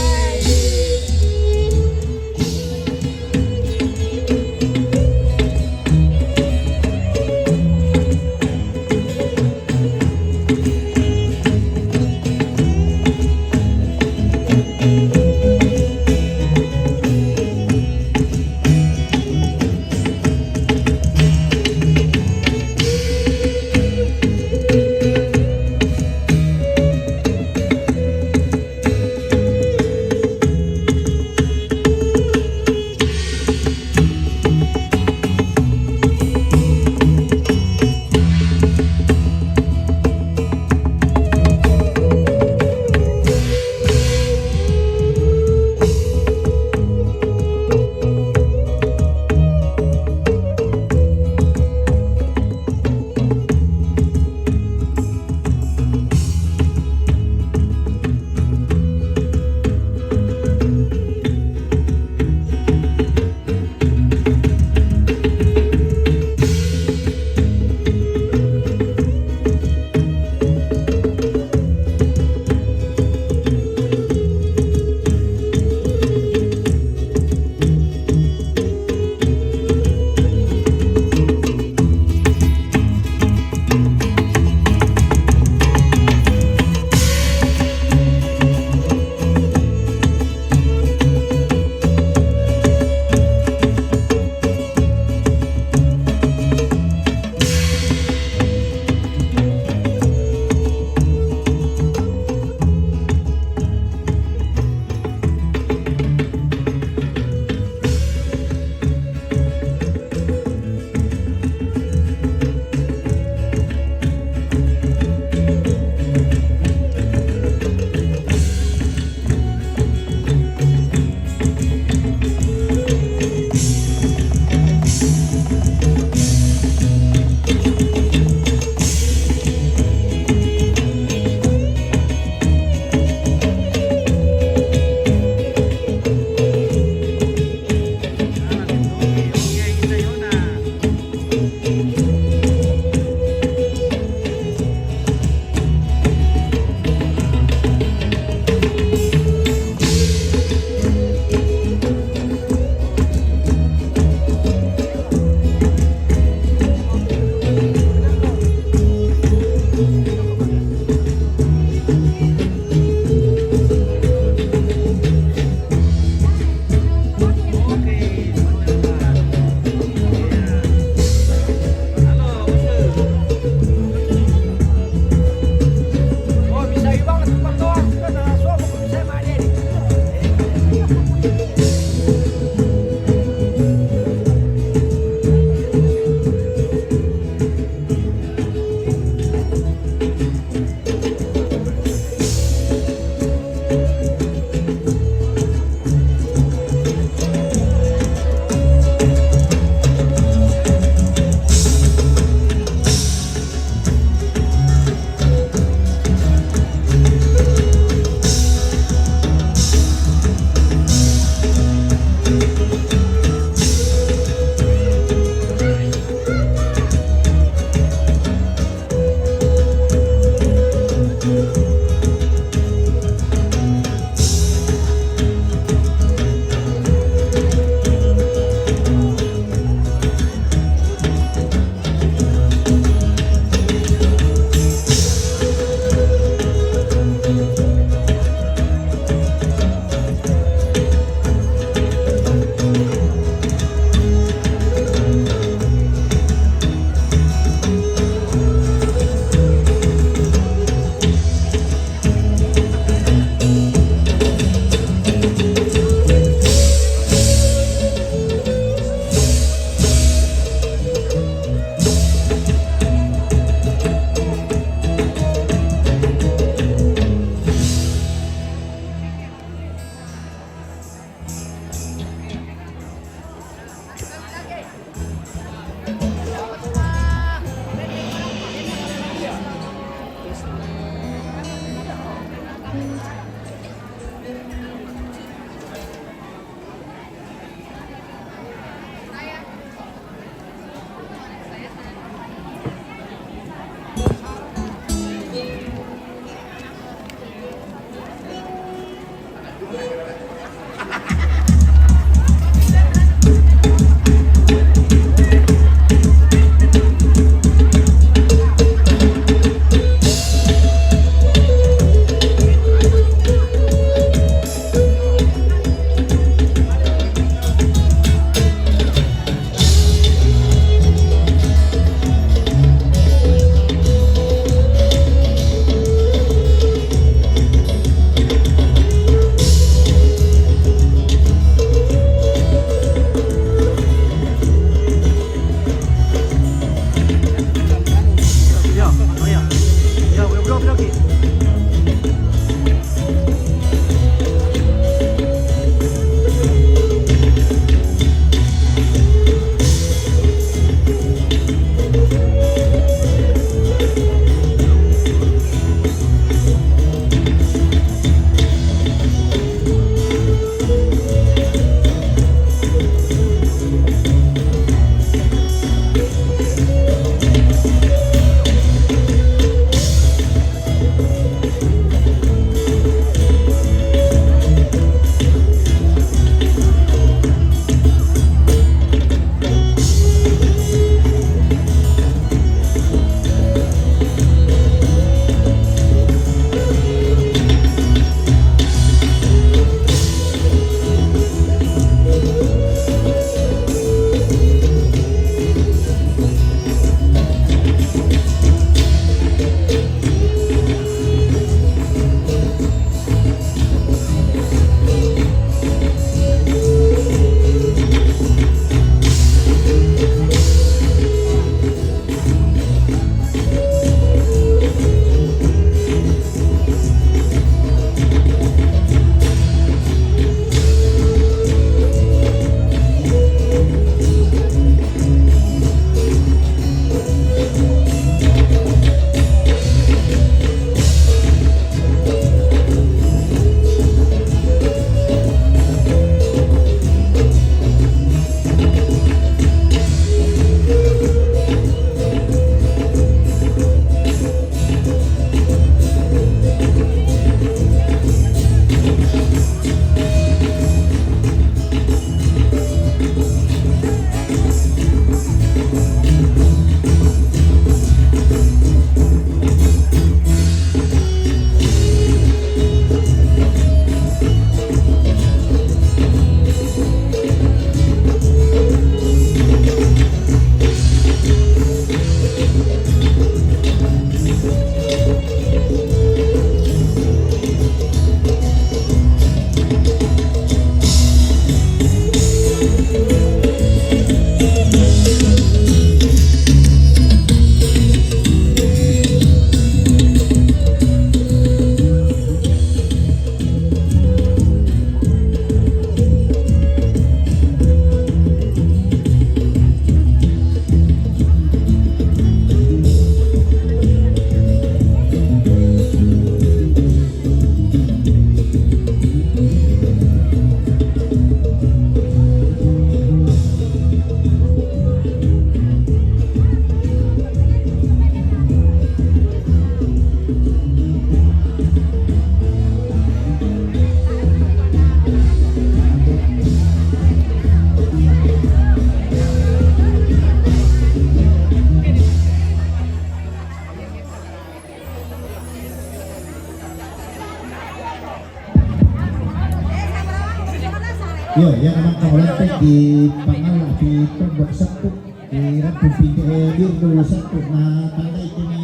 Speaker 2: Yo, yang namang kaulampek di Pangala, di Tondok Satu, di Rampung Pinti, Birdu Satu, na tanda itu ni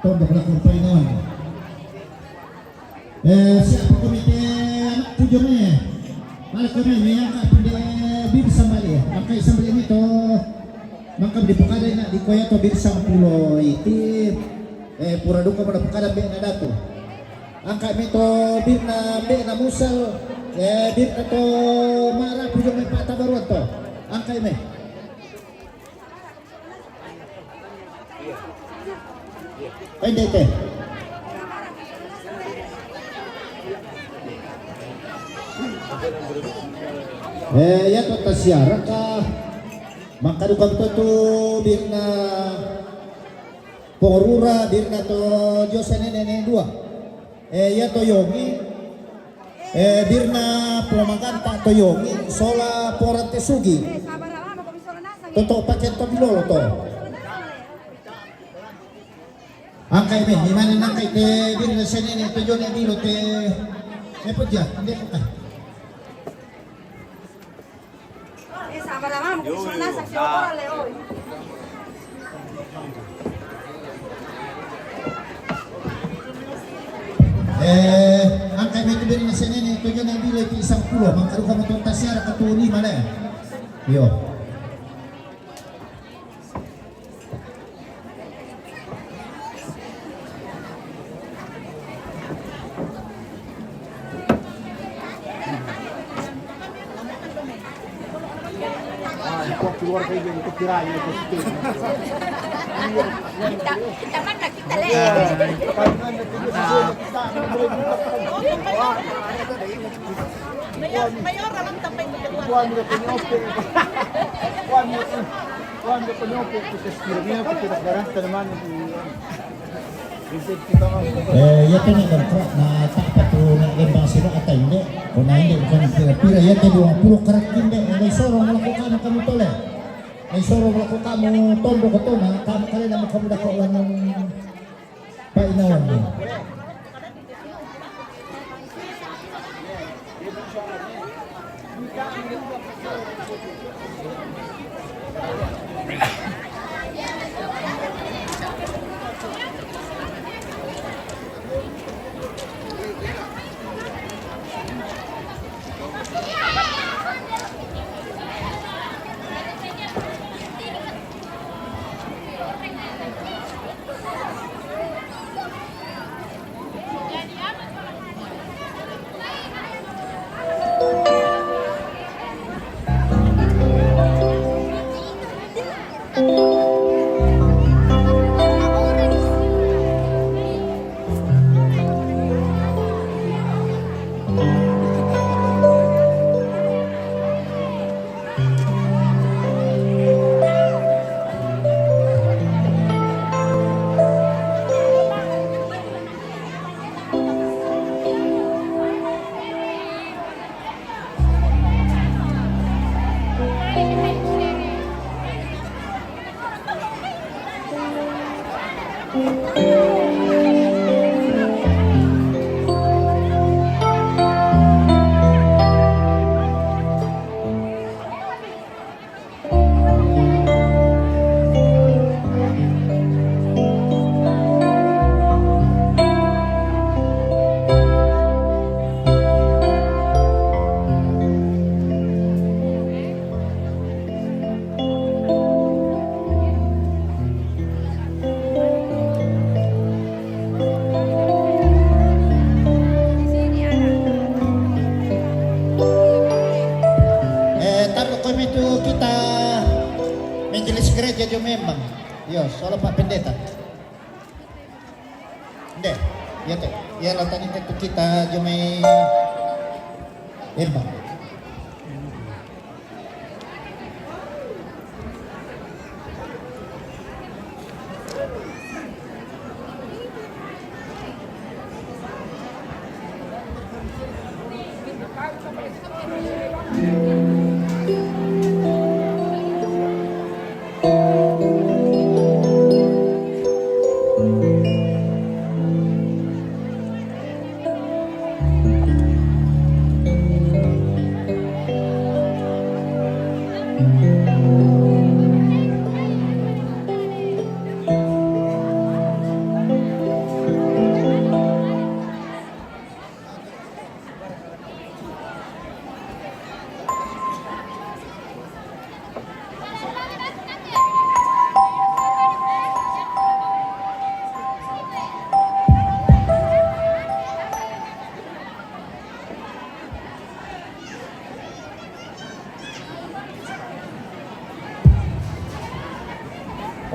Speaker 2: Tondok Lakor Painon. Siapa komite anak tujuh ni? Malah kami ni yang pindi bir sambali, makai sambali ni to, makam di Pekada nak di Koya to bir sampulo itu, pura duka pada Pekada bir nada tu. Angkat mi to bir na musal. Bir atau marah pujung may patah baru to angkai me hindi te Ya to tasyara ka makadukam to birna porura birna to Diyosa nene dua. Ya to yogi birna pomaganta to yogi sola porante sugi. Toto paket to bilolo to. Angkai men, gimana nangkai te birna senene to jone bilo te putya, hindi ko ka. Angkai may tubiri na sa nini, ito yun ang bilo, ito 10, mangkaroon ka mo itong tasyara, katuli, mala eh. Yo.
Speaker 10: Keluar kayak gini, kepiranya positif.
Speaker 11: Kita mana kita le. Mayor alam tapay ko.
Speaker 10: Cuando penyopek kita sekiranya kita darah tanaman
Speaker 2: Ya to na kontrak na tapat to na lembang sila at hindi. O na hindi ko pira ya to 20 karat hindi. May sorong melakukan kamu tole. May sorong melakukan mo tondo ko to na kamu kali na kamu dakuan ng painawan mo. Yo memang, yo solo Pak Pendeta. Hindi, ya latani itu kita yo may memang.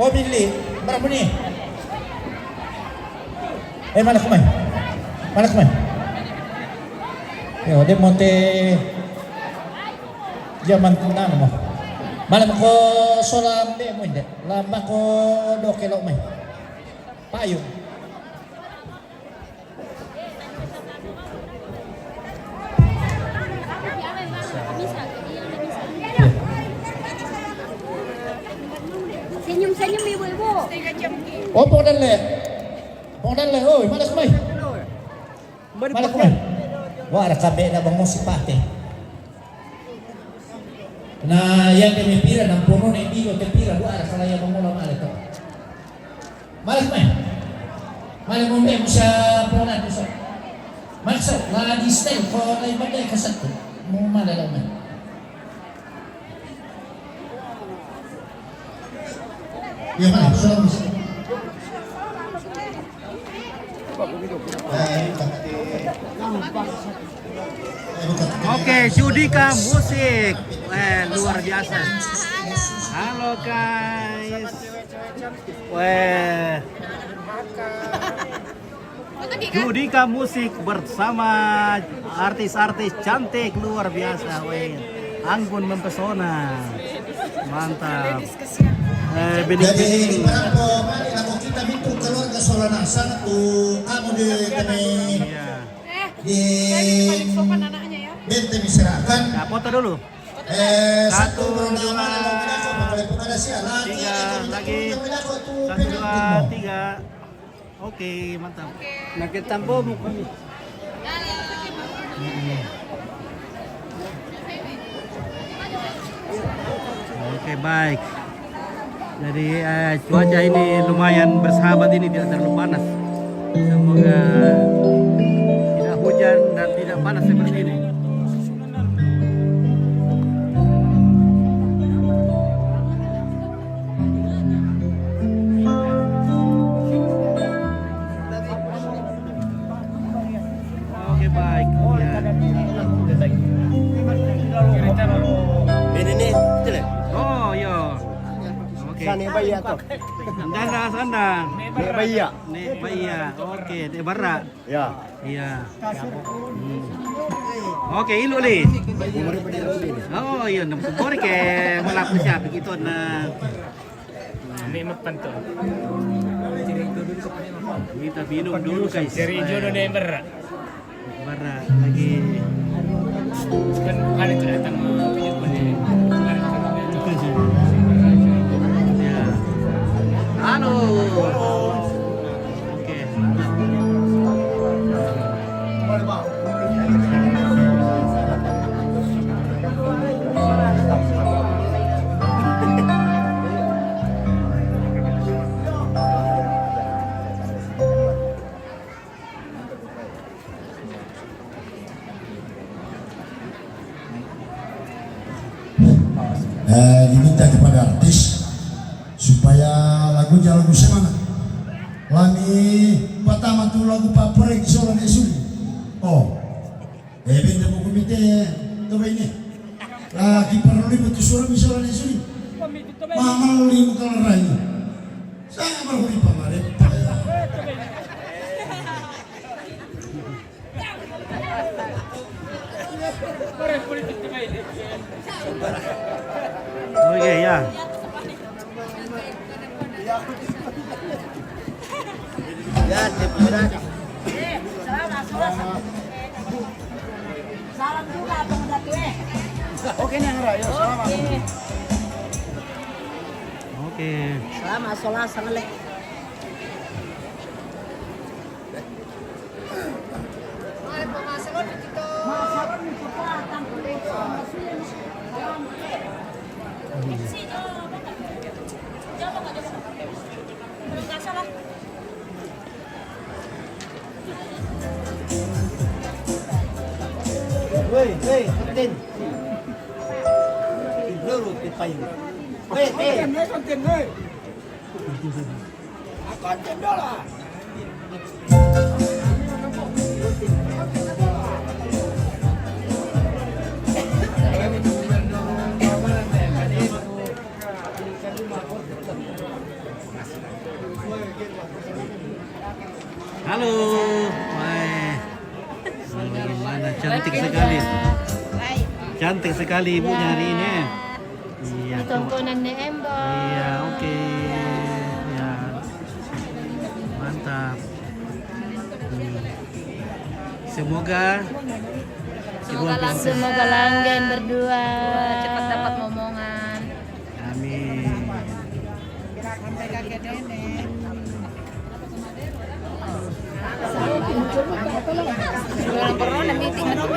Speaker 2: Oh Billy, berapa nih? Mana kemana? Mana kemana?
Speaker 3: Yo, de monte zaman kunan mo. Malam ko solam de mo hindi. Lamba ko 2 kilo may. Payung.
Speaker 11: Senyum-senyum ibu-ibu.
Speaker 3: Oh, pong dan le, oi, malas may. Malas may. Wah, ada kabe na bang mo si pate. Na yang kami pira ng puno na ibigo te pira wah ada kalaya bang mo malas to. Malas may. Malas mo may sa punan so. Malas la di style ko na ibagay kasat ko. Mo malalaw may.
Speaker 2: Ya mana? Sudah bisa.
Speaker 4: Oke, Syudika Musik. Luar biasa. Halo guys. Syudika Musik bersama artis-artis cantik luar biasa. Anggun mempesona. Mantap.
Speaker 2: Jadi berapa mari kalau kita minta keluarga Solanasan tuh kamu di kami di Bente Miserakan.
Speaker 4: Nah, foto dulu.
Speaker 2: 1, 2, 3,
Speaker 4: 3. Oke, mantap. Nakit tampo mo kami. Oke, baik. Jadi cuaca ini lumayan bersahabat, ini tidak terlalu panas. Semoga tidak hujan dan tidak panas seperti ini. Oke, baik. Oh, yo.
Speaker 10: Sana Bahia to.
Speaker 4: Sandang.
Speaker 10: Nek Bahia.
Speaker 4: Nek Bahia. Oke, Nek Barra.
Speaker 10: Ya.
Speaker 4: Iya. Oke, ilu li. Oh, iya, nam subor ke melaku siya begitu na.
Speaker 5: May magpanto.
Speaker 4: Kita minum dulu guys.
Speaker 5: Dari Jono Never.
Speaker 4: Barra lagi.
Speaker 5: Kan bukan itu datang pinjat beli.
Speaker 4: Ya. Halo. Oke.
Speaker 1: Diminta kepada artis supaya lagunya lagu semangat. Lami pertama tu lagu paprek soal Yesus. Oh, benda buku mite tu ini. Lagi perlu dibuat suara soal Yesus. Mama limu kalau rai. Saya baru di pamaret.
Speaker 4: Oke, ya.
Speaker 11: Ya, salam juga Bang Datu
Speaker 10: Oke nih Rayo, selamat.
Speaker 4: Oke.
Speaker 11: Selamat sholat sangat.
Speaker 10: Woi, Tin. Dulu dipain. Woi, Tin. Akan jendela.
Speaker 4: Halo. Bagaimana? Cantik sekali. Cantik sekali ibunya hari ini. Iya.
Speaker 11: Tontonan ni Embo.
Speaker 4: Iya, oke. Ya. Mantap. Semoga
Speaker 11: Semoga langgeng berdua cepat dapat momongan.
Speaker 4: Amin.
Speaker 5: Sampai kakek nenek.
Speaker 11: Corona meeting
Speaker 9: Rock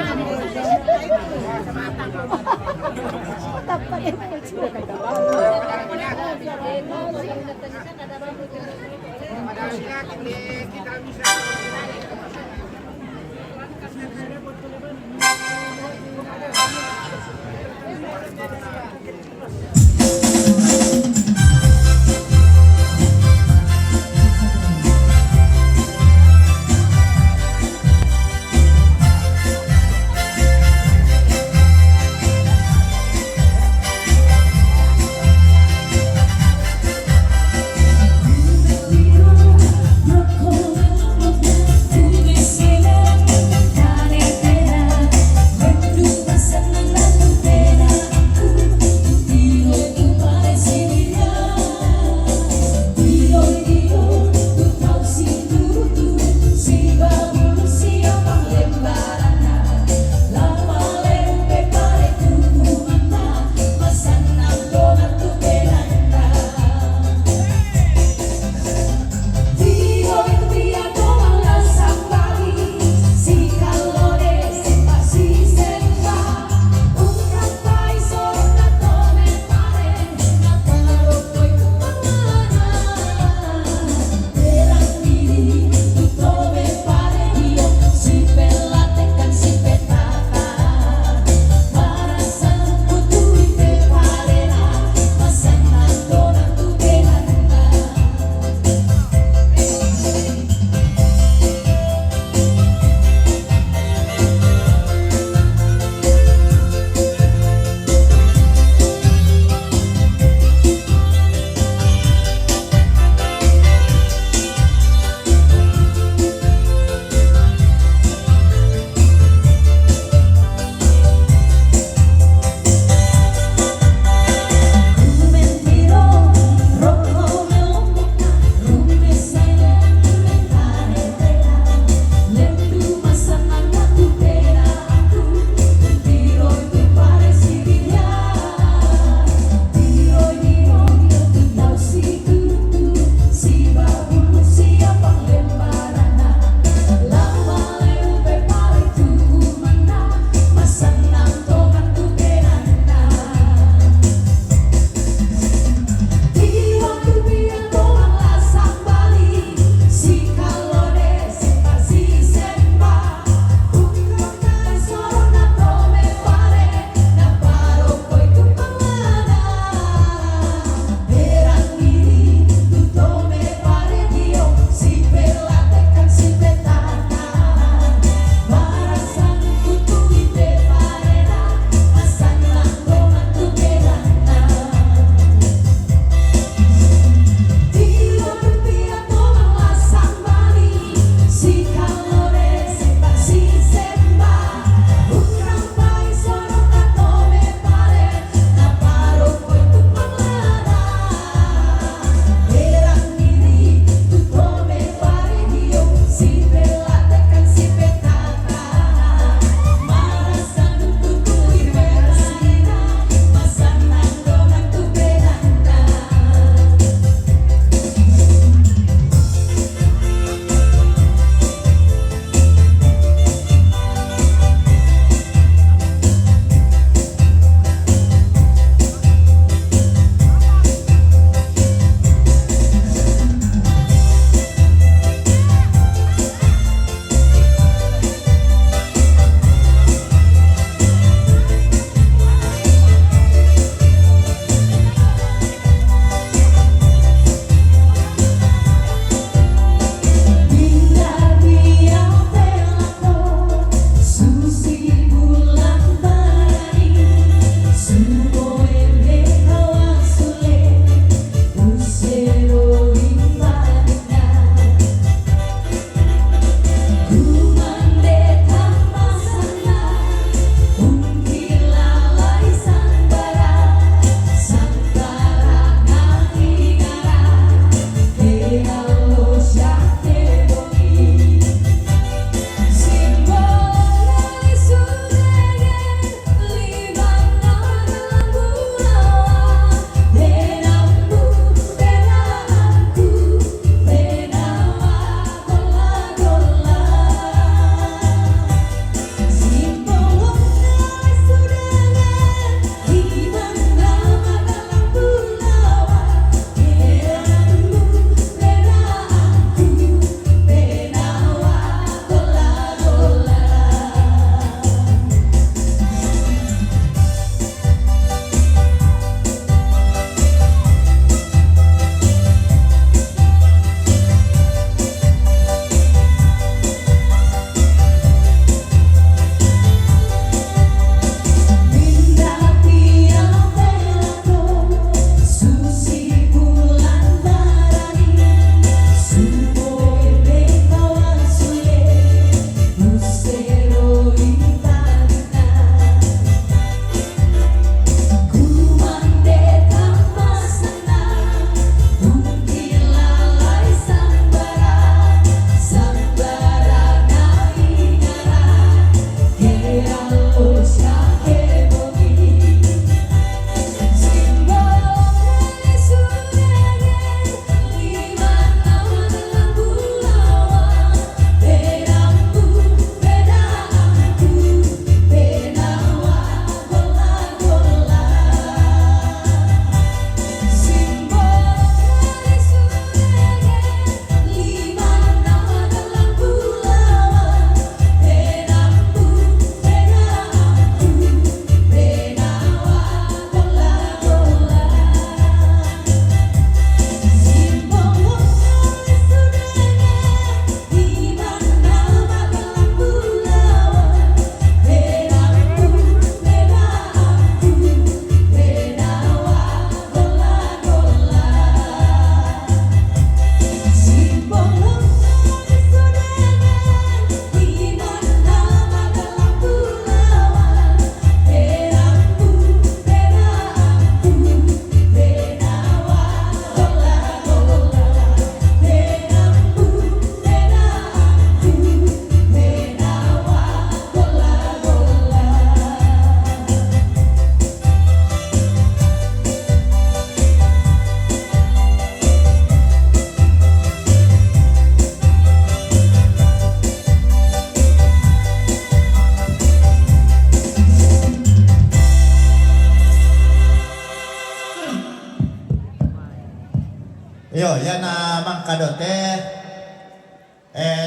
Speaker 2: Yo, yan na mangkadote.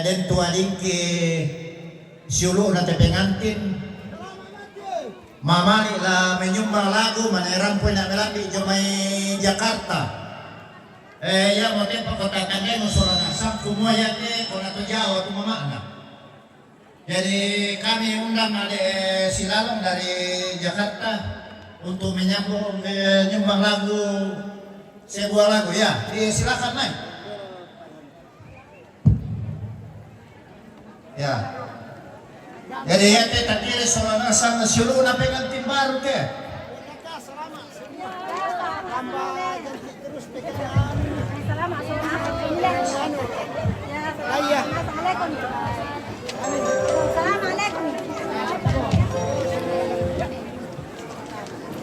Speaker 2: Den tua dingki siulu na tepengantin. Mamali la menyumbang lagu manerang po na melaki jomay Jakarta. Ya mo tempo kota tangge mo sorana sam kumuya te kona to Jawa tu mamana. Jadi kami undang ade Silalong dari Jakarta untuk menyumbang lagu sebuah lagu ya. Silakan naik. Ya. Jadi ya te takire sorana sang siulu na pengantin baru ke.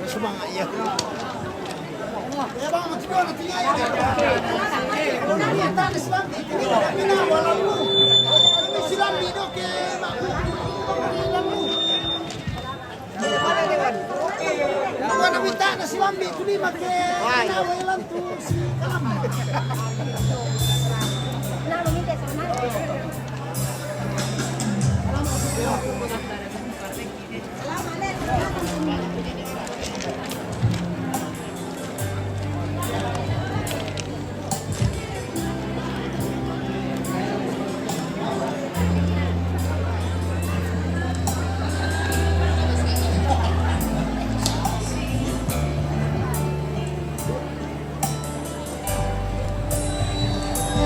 Speaker 1: Semangat ya. Ya bang, mau tidur nanti ya. Kita Islam kita walau Islam hidup ke Mana minta nasi lambi tu ni makan nawelan tu si kalam.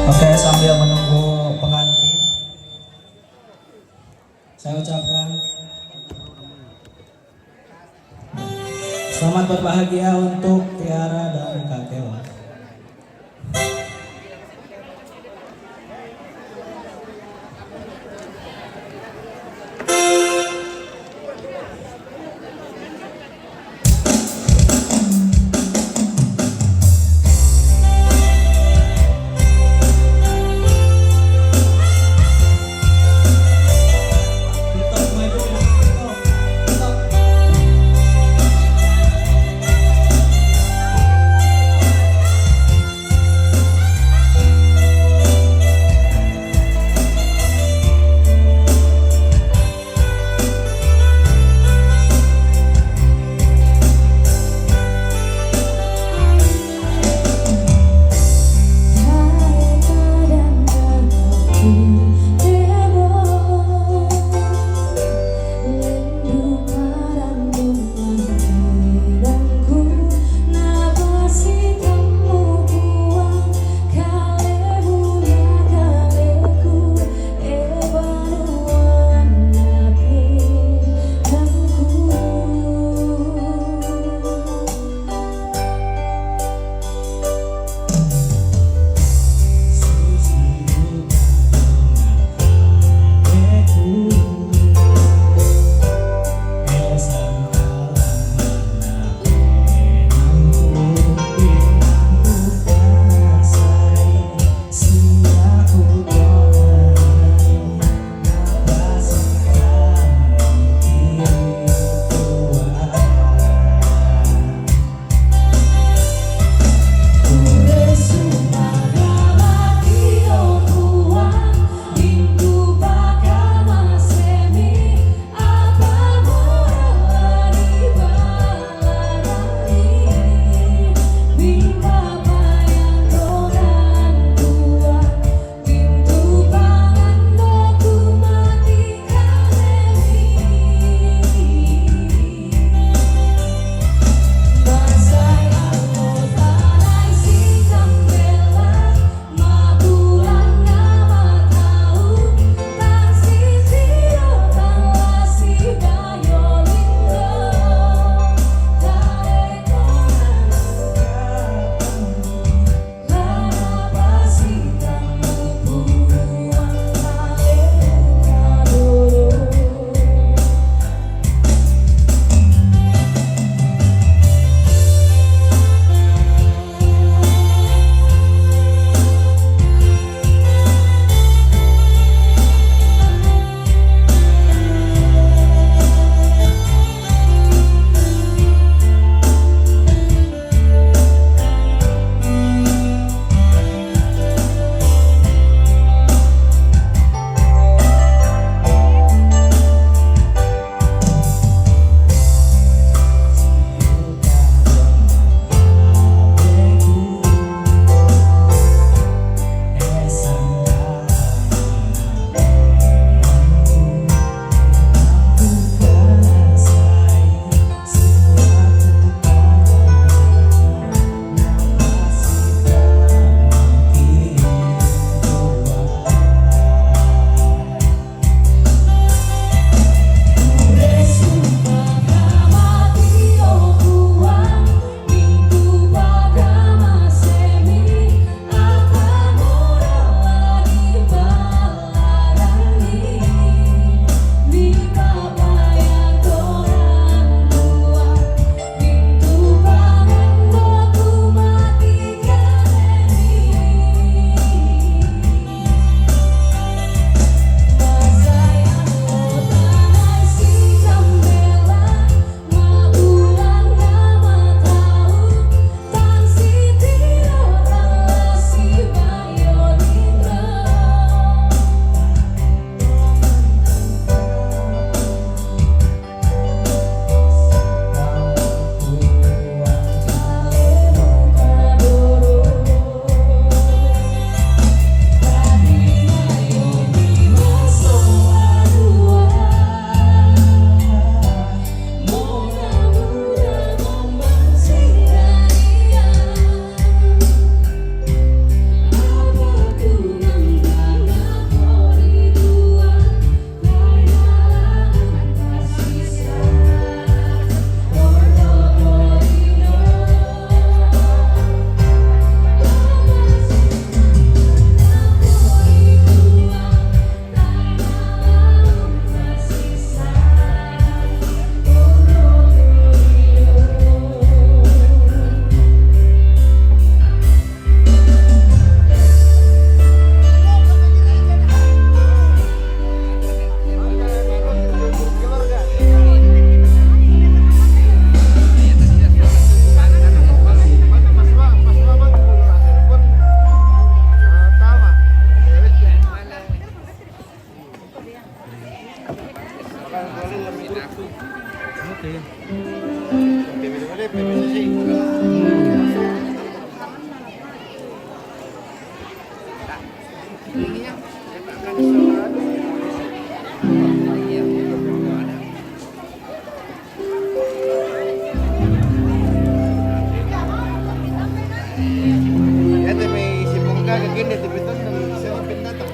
Speaker 12: Oke, sambil menunggu pengantin, saya ucapkan selamat berbahagia untuk Tiara dan Kak Teo.
Speaker 4: Oke.
Speaker 10: Ya tapi si Pungka kagini tapi itu saya pindah tuh.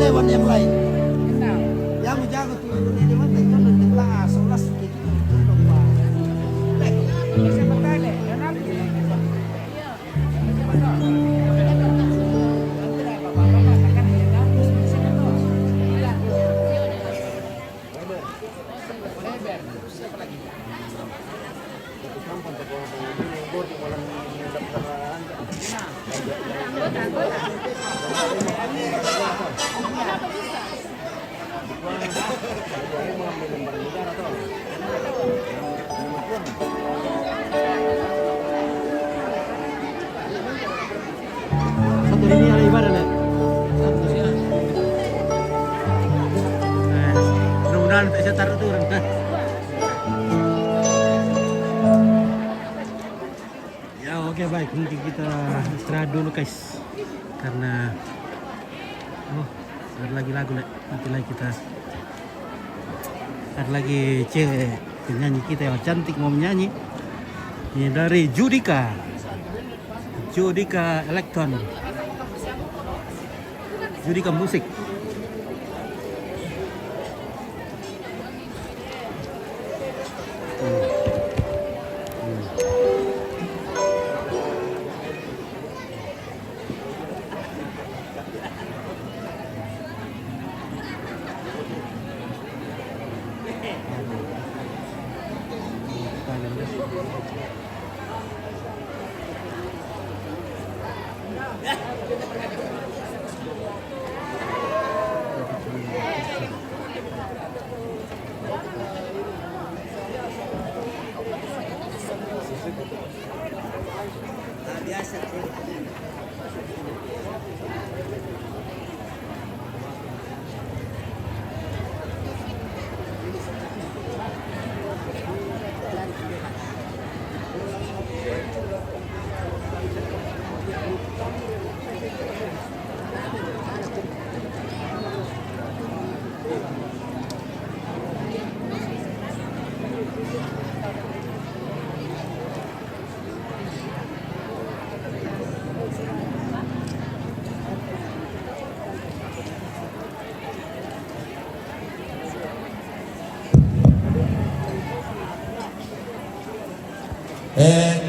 Speaker 1: Dewan yang lain yang menjaga tuh ini dewan itu adalah seolah
Speaker 4: Satu ini ada ibadah nih. Mudah-mudahan bisa taruh turun kan. Ya oke baik, mungkin kita istirahat dulu guys. Karena ada lagi lagu nih. Nanti lagi kita ada lagi cewek penyanyi kita yang cantik mau menyanyi. Ini dari Judika Elektron, Judika Musik.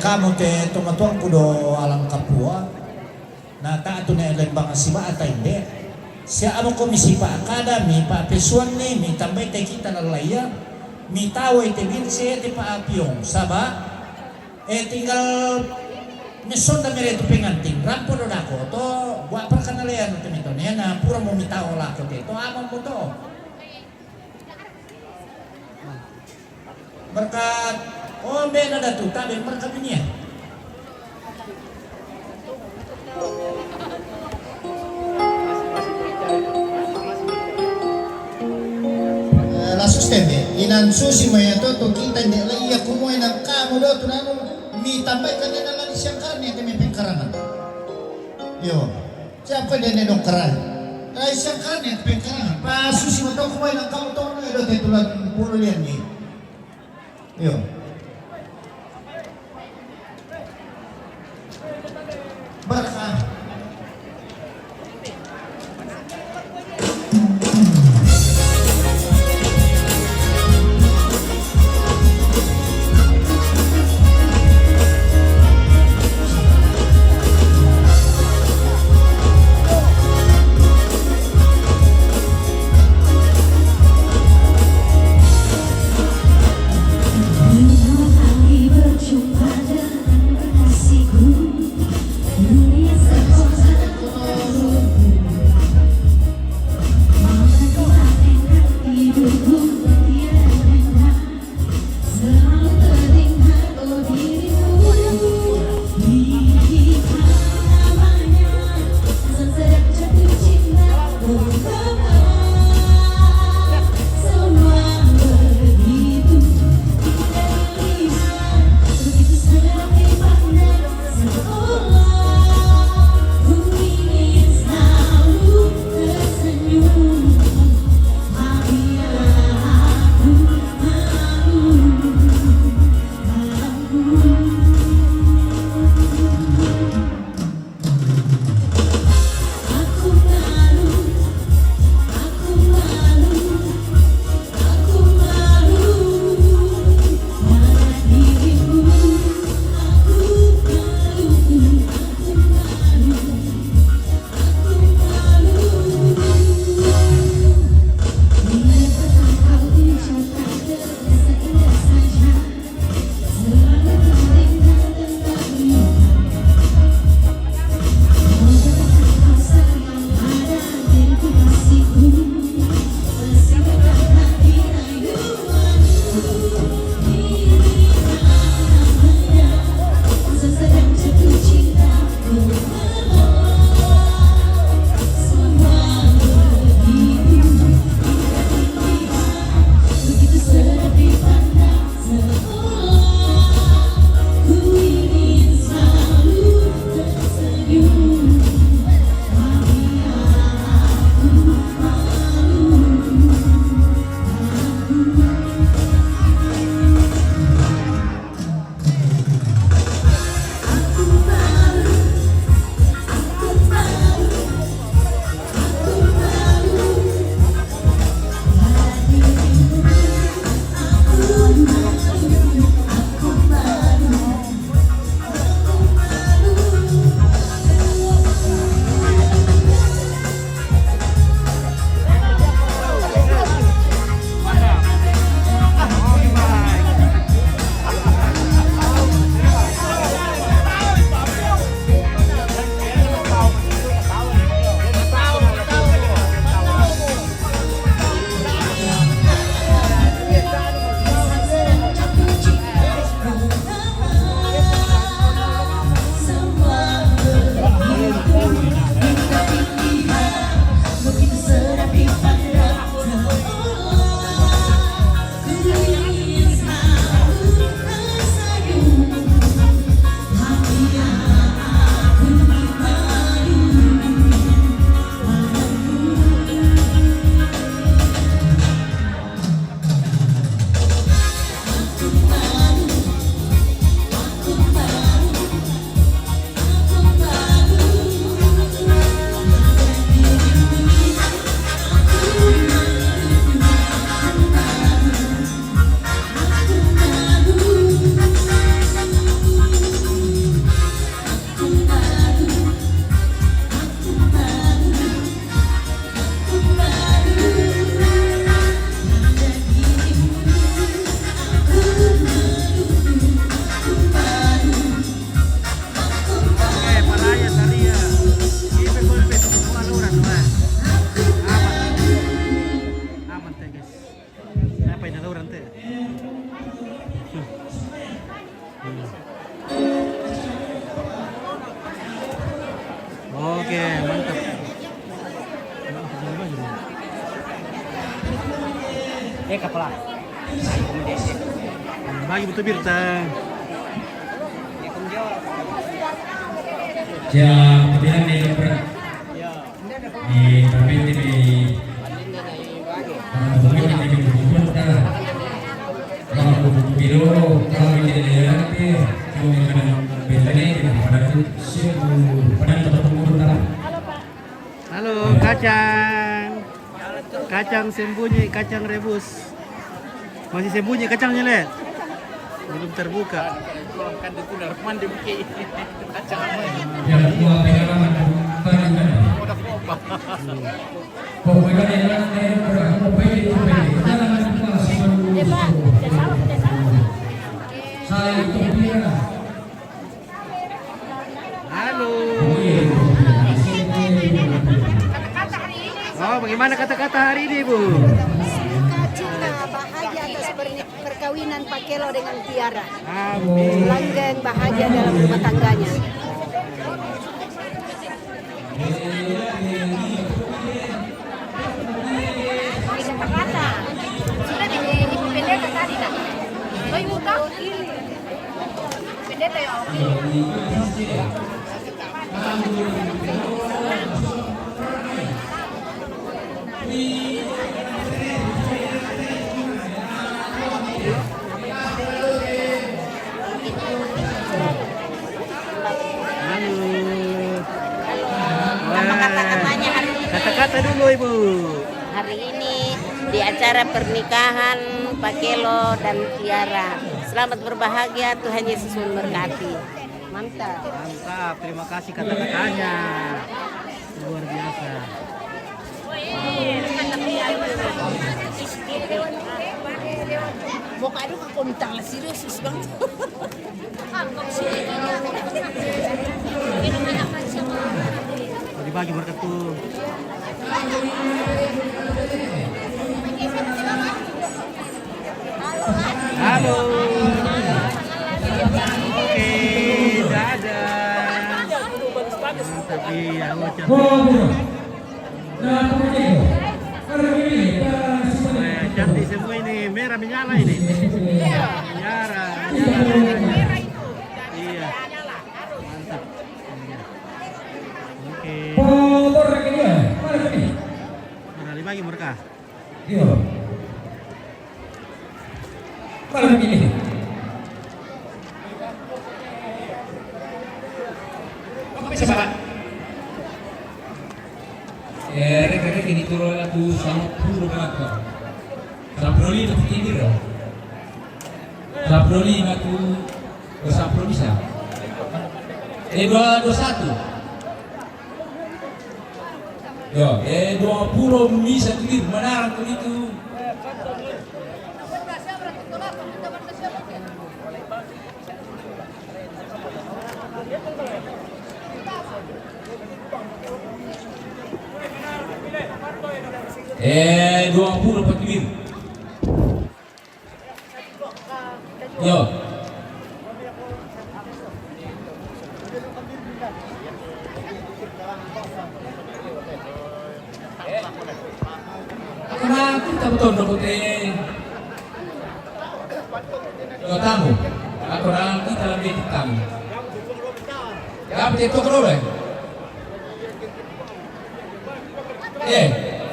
Speaker 3: Kamu te tumatuang kudo alang kapua na tato na lembang siba atay hindi siya amo komisi pa akadami pa pesuan ni mi tambay te kita lalaya mi taway te binse te pa apyong saba tinggal mison na mereto penganting rampo do dako to wa pa kanalayan to nito na na pura mo mi tawo lako te to amang mo to berkat oh bena datu tabe berkat niya.
Speaker 2: La sustente inan susi mo yato to kita hindi la iya kumuha ng kamo do to nano mi tambay kanya na lang siyang karne kami pingkarangan yo siya pwede na dong karan ay siyang karne pingkarangan pa susi mo to kumuha ng kamo to no do te tulad puro yan ni yo barka
Speaker 4: Oke, mantap. Kepala. Bagi betul Birta.
Speaker 9: Ya, kemudian di berarti di
Speaker 4: Halo kacang. Kacang sembunyi, kacang rebus. Masih sembunyi kacangnya, Le. Belum terbuka.
Speaker 5: Kan itu udah mandi mungkin. Kacang apa ini?
Speaker 9: ya dua pengalaman
Speaker 5: Udah kopa.
Speaker 9: pokoknya
Speaker 4: Halo. Oh, bagaimana kata-kata hari ini, Bu?
Speaker 13: Sukacita bahagia atas perkawinan Pak Kelo dengan Tiara.
Speaker 4: Amin.
Speaker 13: Langgeng bahagia dalam rumah tangganya.
Speaker 11: Kata. Sudah di pendeta tadi nak. Kau buka? Pendeta ya.
Speaker 14: Apa kata-katanya hari ini?
Speaker 4: Kata-kata dulu, Ibu.
Speaker 14: Hari ini di acara pernikahan Pak Kelo dan Tiara. Selamat berbahagia, Tuhan Yesus memberkati. Mantap.
Speaker 4: Mantap, terima kasih kata-katanya. Luar biasa.
Speaker 13: Muka aduh kok minta serius banget.
Speaker 4: Dibagi berkat tuh. Halo. Oke, dadah. Mantap, iya, ucap. Cantik semua ini, merah menyala ini. Menyala. Iya. Mantap. Oke. Mana dibagi berkah?
Speaker 9: Rek-rek ini turun aku sama puro berapa? Saproli itu tinggi dong. Saproli aku bersapro bisa. 221. Yo, 20 bisa tinggi menarang begitu. Eh, 20 Pak Kibir. Yo. Kenapa kita betul dapat yo tamu. Aku orang kita lebih tamu. Dapat itu kerole.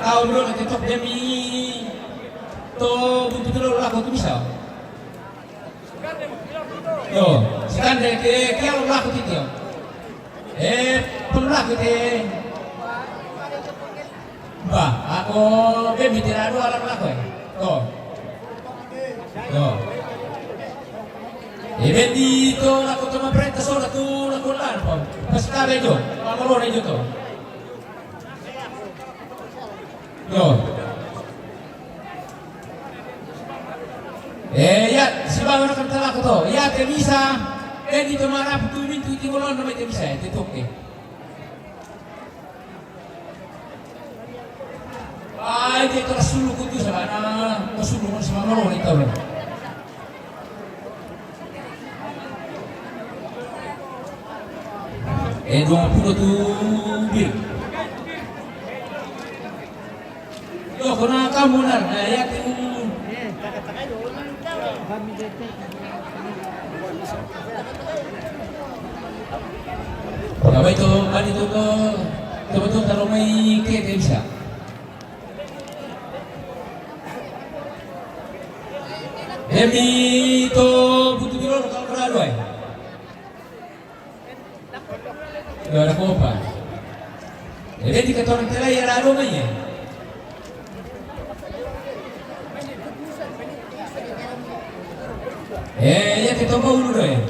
Speaker 9: Tahu dulu nanti top demi to betul-betul laku tu bisa. Yo, sekarang dek kalau laku itu. Pelaku itu. Bah, aku bemi tidak ada orang laku. Yo. Bendi to laku tu perintah solat tu laku lan. Pas kali itu, malu itu tu. Yo. Ya, si bawa nak kata aku tu. Ya, tak bisa. Di tu mana tu mintu itu bolon nama tak bisa. Itu okey. Dia tu rasulu kutu sama na, rasulu sama malu itu orang.
Speaker 3: 20 tuh bir. Yo kena kamu nar, ya Apa itu? Kan itu tuh betul kalau may kete bisa. Demi itu butuh dulu kalau kerado ay. Gak ada apa. Jadi di ketoran telai ya rado manya. Ya kita mau dulu ya.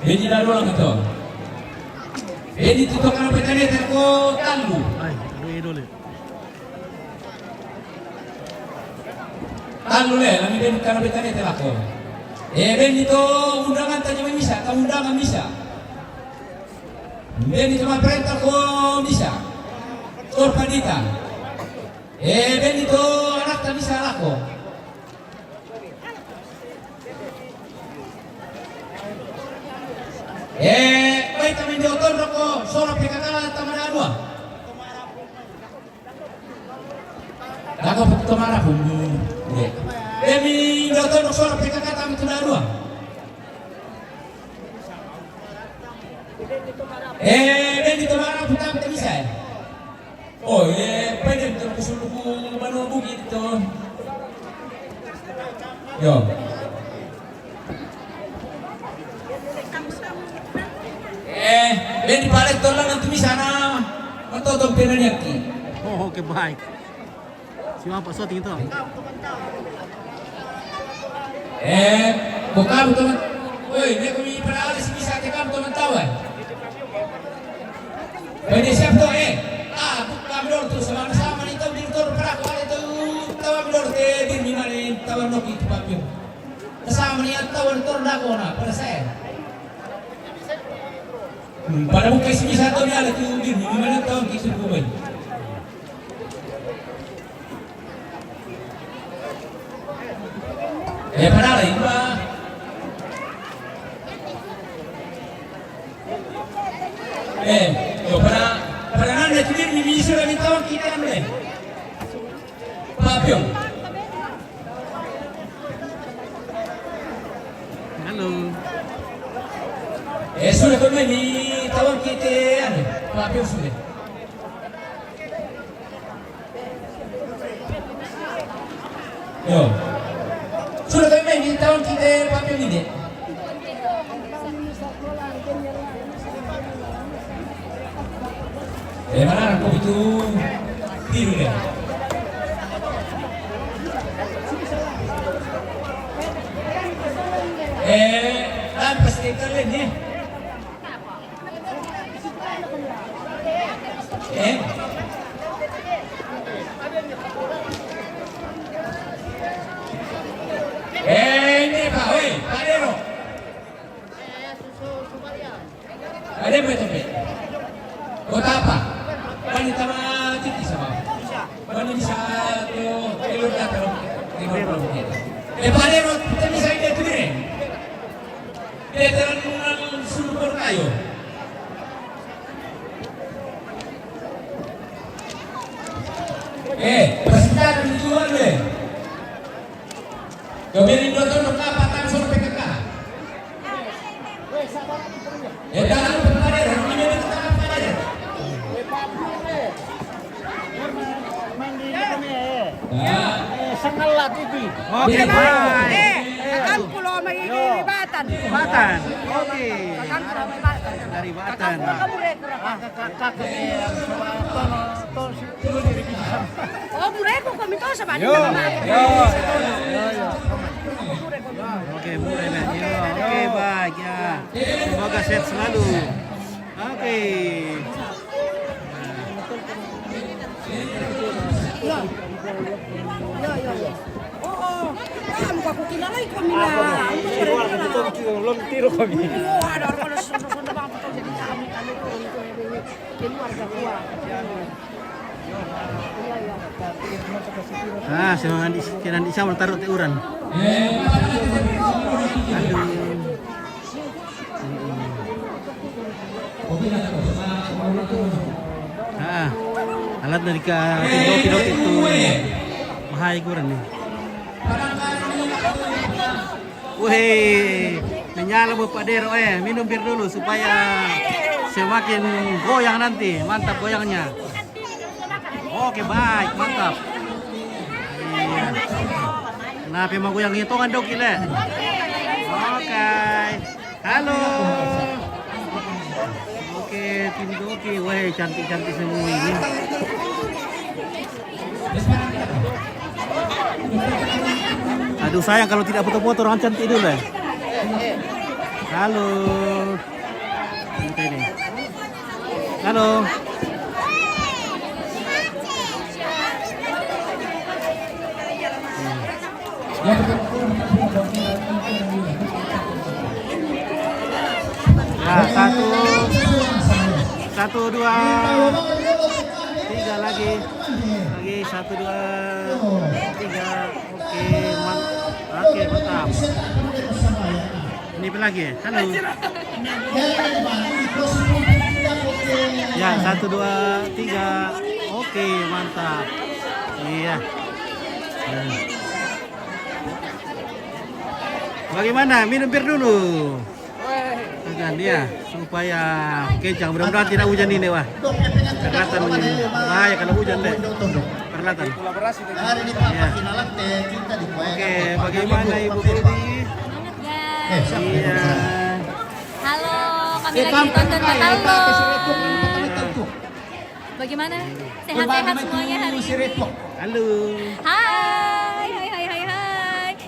Speaker 3: Jadi rado lang ito. Jadi tutok ka na petani ko talo.
Speaker 4: Ay, aduh idol.
Speaker 3: Talo le, kami din ka na petani ko. Ben dito undangan tanya misa, kamu undangan misa. Ben dito maperintah ko misa. Tor pandita. Ben dito anak ta misa lako. Baik kami diotol roko sora pekakala tamanadua. Lako petumara pun. Demi diotol roko sora pekakala tamanadua. Demi tumara putam bisa. Oh, pwede terkusuluku banu bukit itu. Yo. Ben di balik tolong nanti di sana mentotong penanya ki.
Speaker 4: Oh, oke baik. Siapa Pak Soting itu?
Speaker 3: Bukan teman. Woi, dia kami pernah ada bisa tekam teman tahu. Bagi siapa tuh bukan dor tuh sama-sama itu di dor perak itu tahu dor di mana tahu noki itu papir. Sama ni tahu dor nakona pada saya. Pada muka isi satu ni ada tu bin, gimana tahun kisah kubai? Pada lain mah. Pada nanda tu bin, ni sudah minta tahun kita ni. Papiong.
Speaker 4: Halo.
Speaker 3: Sudah kau ni tahun kita anu, papiong sudah. Yo. Sudah kau ni tahun kita papiong ni. Mana aku itu tiru deh. Pasti kalian ni. Ini Pak, woi, Pak Dero. Ada apa itu? Kota apa? Wanita mati sama. Wanita bisa telur datang. Pak Dero, kita bisa ini tu ni. Veteran sumber kayu. Persenjataan dijual deh. Kemudian dokter dokter patang suruh PKK. Jangan lupa ada ini kita ada.
Speaker 5: Sangalat itu.
Speaker 4: Oke, baik.
Speaker 5: Akan pulau magiging Batan.
Speaker 4: Batan. Oke. Dari Batan.
Speaker 5: Oh, bureko kami to sa bani.
Speaker 4: Oke, mulai lah. Oke, baik ya. Semoga sehat selalu. Oke.
Speaker 5: Oh, kamu kok kinalay kami na.
Speaker 4: Belum tiru kami.
Speaker 5: Ada orang sudah bang betul jadi kami keluarga gua.
Speaker 4: Semangat kena di sama taruh teuran. Aduh. Alat dari tindo itu bahaya kurang nih. Wih, menyala Bapak Dero minum bir dulu supaya semakin goyang nanti. Mantap goyangnya. Oke, baik, mantap. Iya. Kenapa mau goyang itu kan dok gile? Oke. Halo. Oke, tim Doki. Wih, cantik-cantik semua ini. Aduh sayang kalau tidak foto-foto orang cantik dulu ya. Halo. Ini. Halo. Nah, satu, dua, tiga lagi, 1, 2, 3, oke, mantap. Ini apa lagi? Halo. Ya, 1, 2, 3, oke, mantap. Iya. Bagaimana? Minum bir dulu. Kan dia supaya kencang, mudah-mudahan tidak hujan ini wah. Peralatan bahaya kalau hujan deh. Peralatan. Ya. Oke, bagaimana Ibu Budi? Iya.
Speaker 11: Halo, kami lagi tonton Batallo. Bagaimana? Sehat-sehat semuanya hari ini?
Speaker 4: Halo.
Speaker 11: Hai.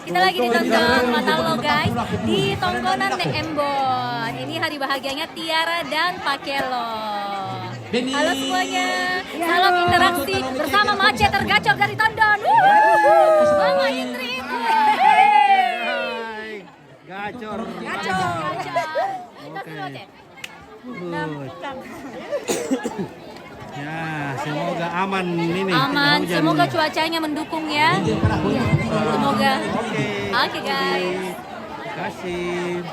Speaker 11: Kita lagi ditonton Batallo guys di Tongkonan de Embon. Ini hari bahagianya Tiara dan Pakelo. Halo semuanya. Salam interaksi bersama Mace tergacor dari Tondon. Mama Indri.
Speaker 4: Gacor. Oke. Ya, semoga aman ini.
Speaker 11: Aman, semoga cuacanya mendukung ya. Semoga. Oke guys.
Speaker 4: Terima kasih.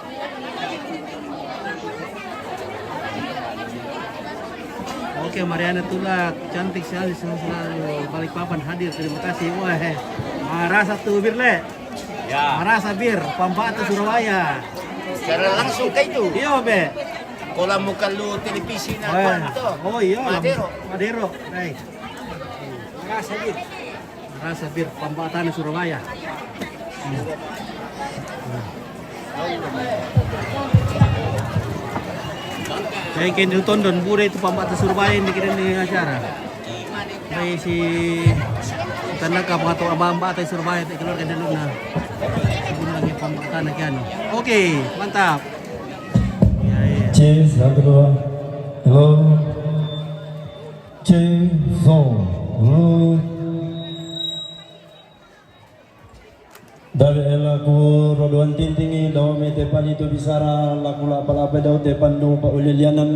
Speaker 4: Oke, Mariana Tulak, cantik sekali selalu. Balikpapan hadir, terima kasih. Wah, marah satu bir le.
Speaker 7: Ya.
Speaker 4: Marah sabir, Pambata Surabaya.
Speaker 7: Secara langsung kayak itu.
Speaker 4: Iya, Be.
Speaker 7: Kalau muka lu televisi na itu.
Speaker 4: Oh iya,
Speaker 7: Madero.
Speaker 4: Baik. Marah sabir, Pambata Surabaya. Saya ingin tonton Bude itu Pambata Surabaya yang bikin di acara. Saya si tanda kapal atau Pambata Surabaya itu keluar dari dulu nah. Ini lagi Pambata nakian. Oke, mantap.
Speaker 15: Cheers, satu dua. Hello. Cheers, hello. Dari lagu rodoan tintingi daw may tepan itu bisara lagu lapalape daw tepan do pa ulilianan.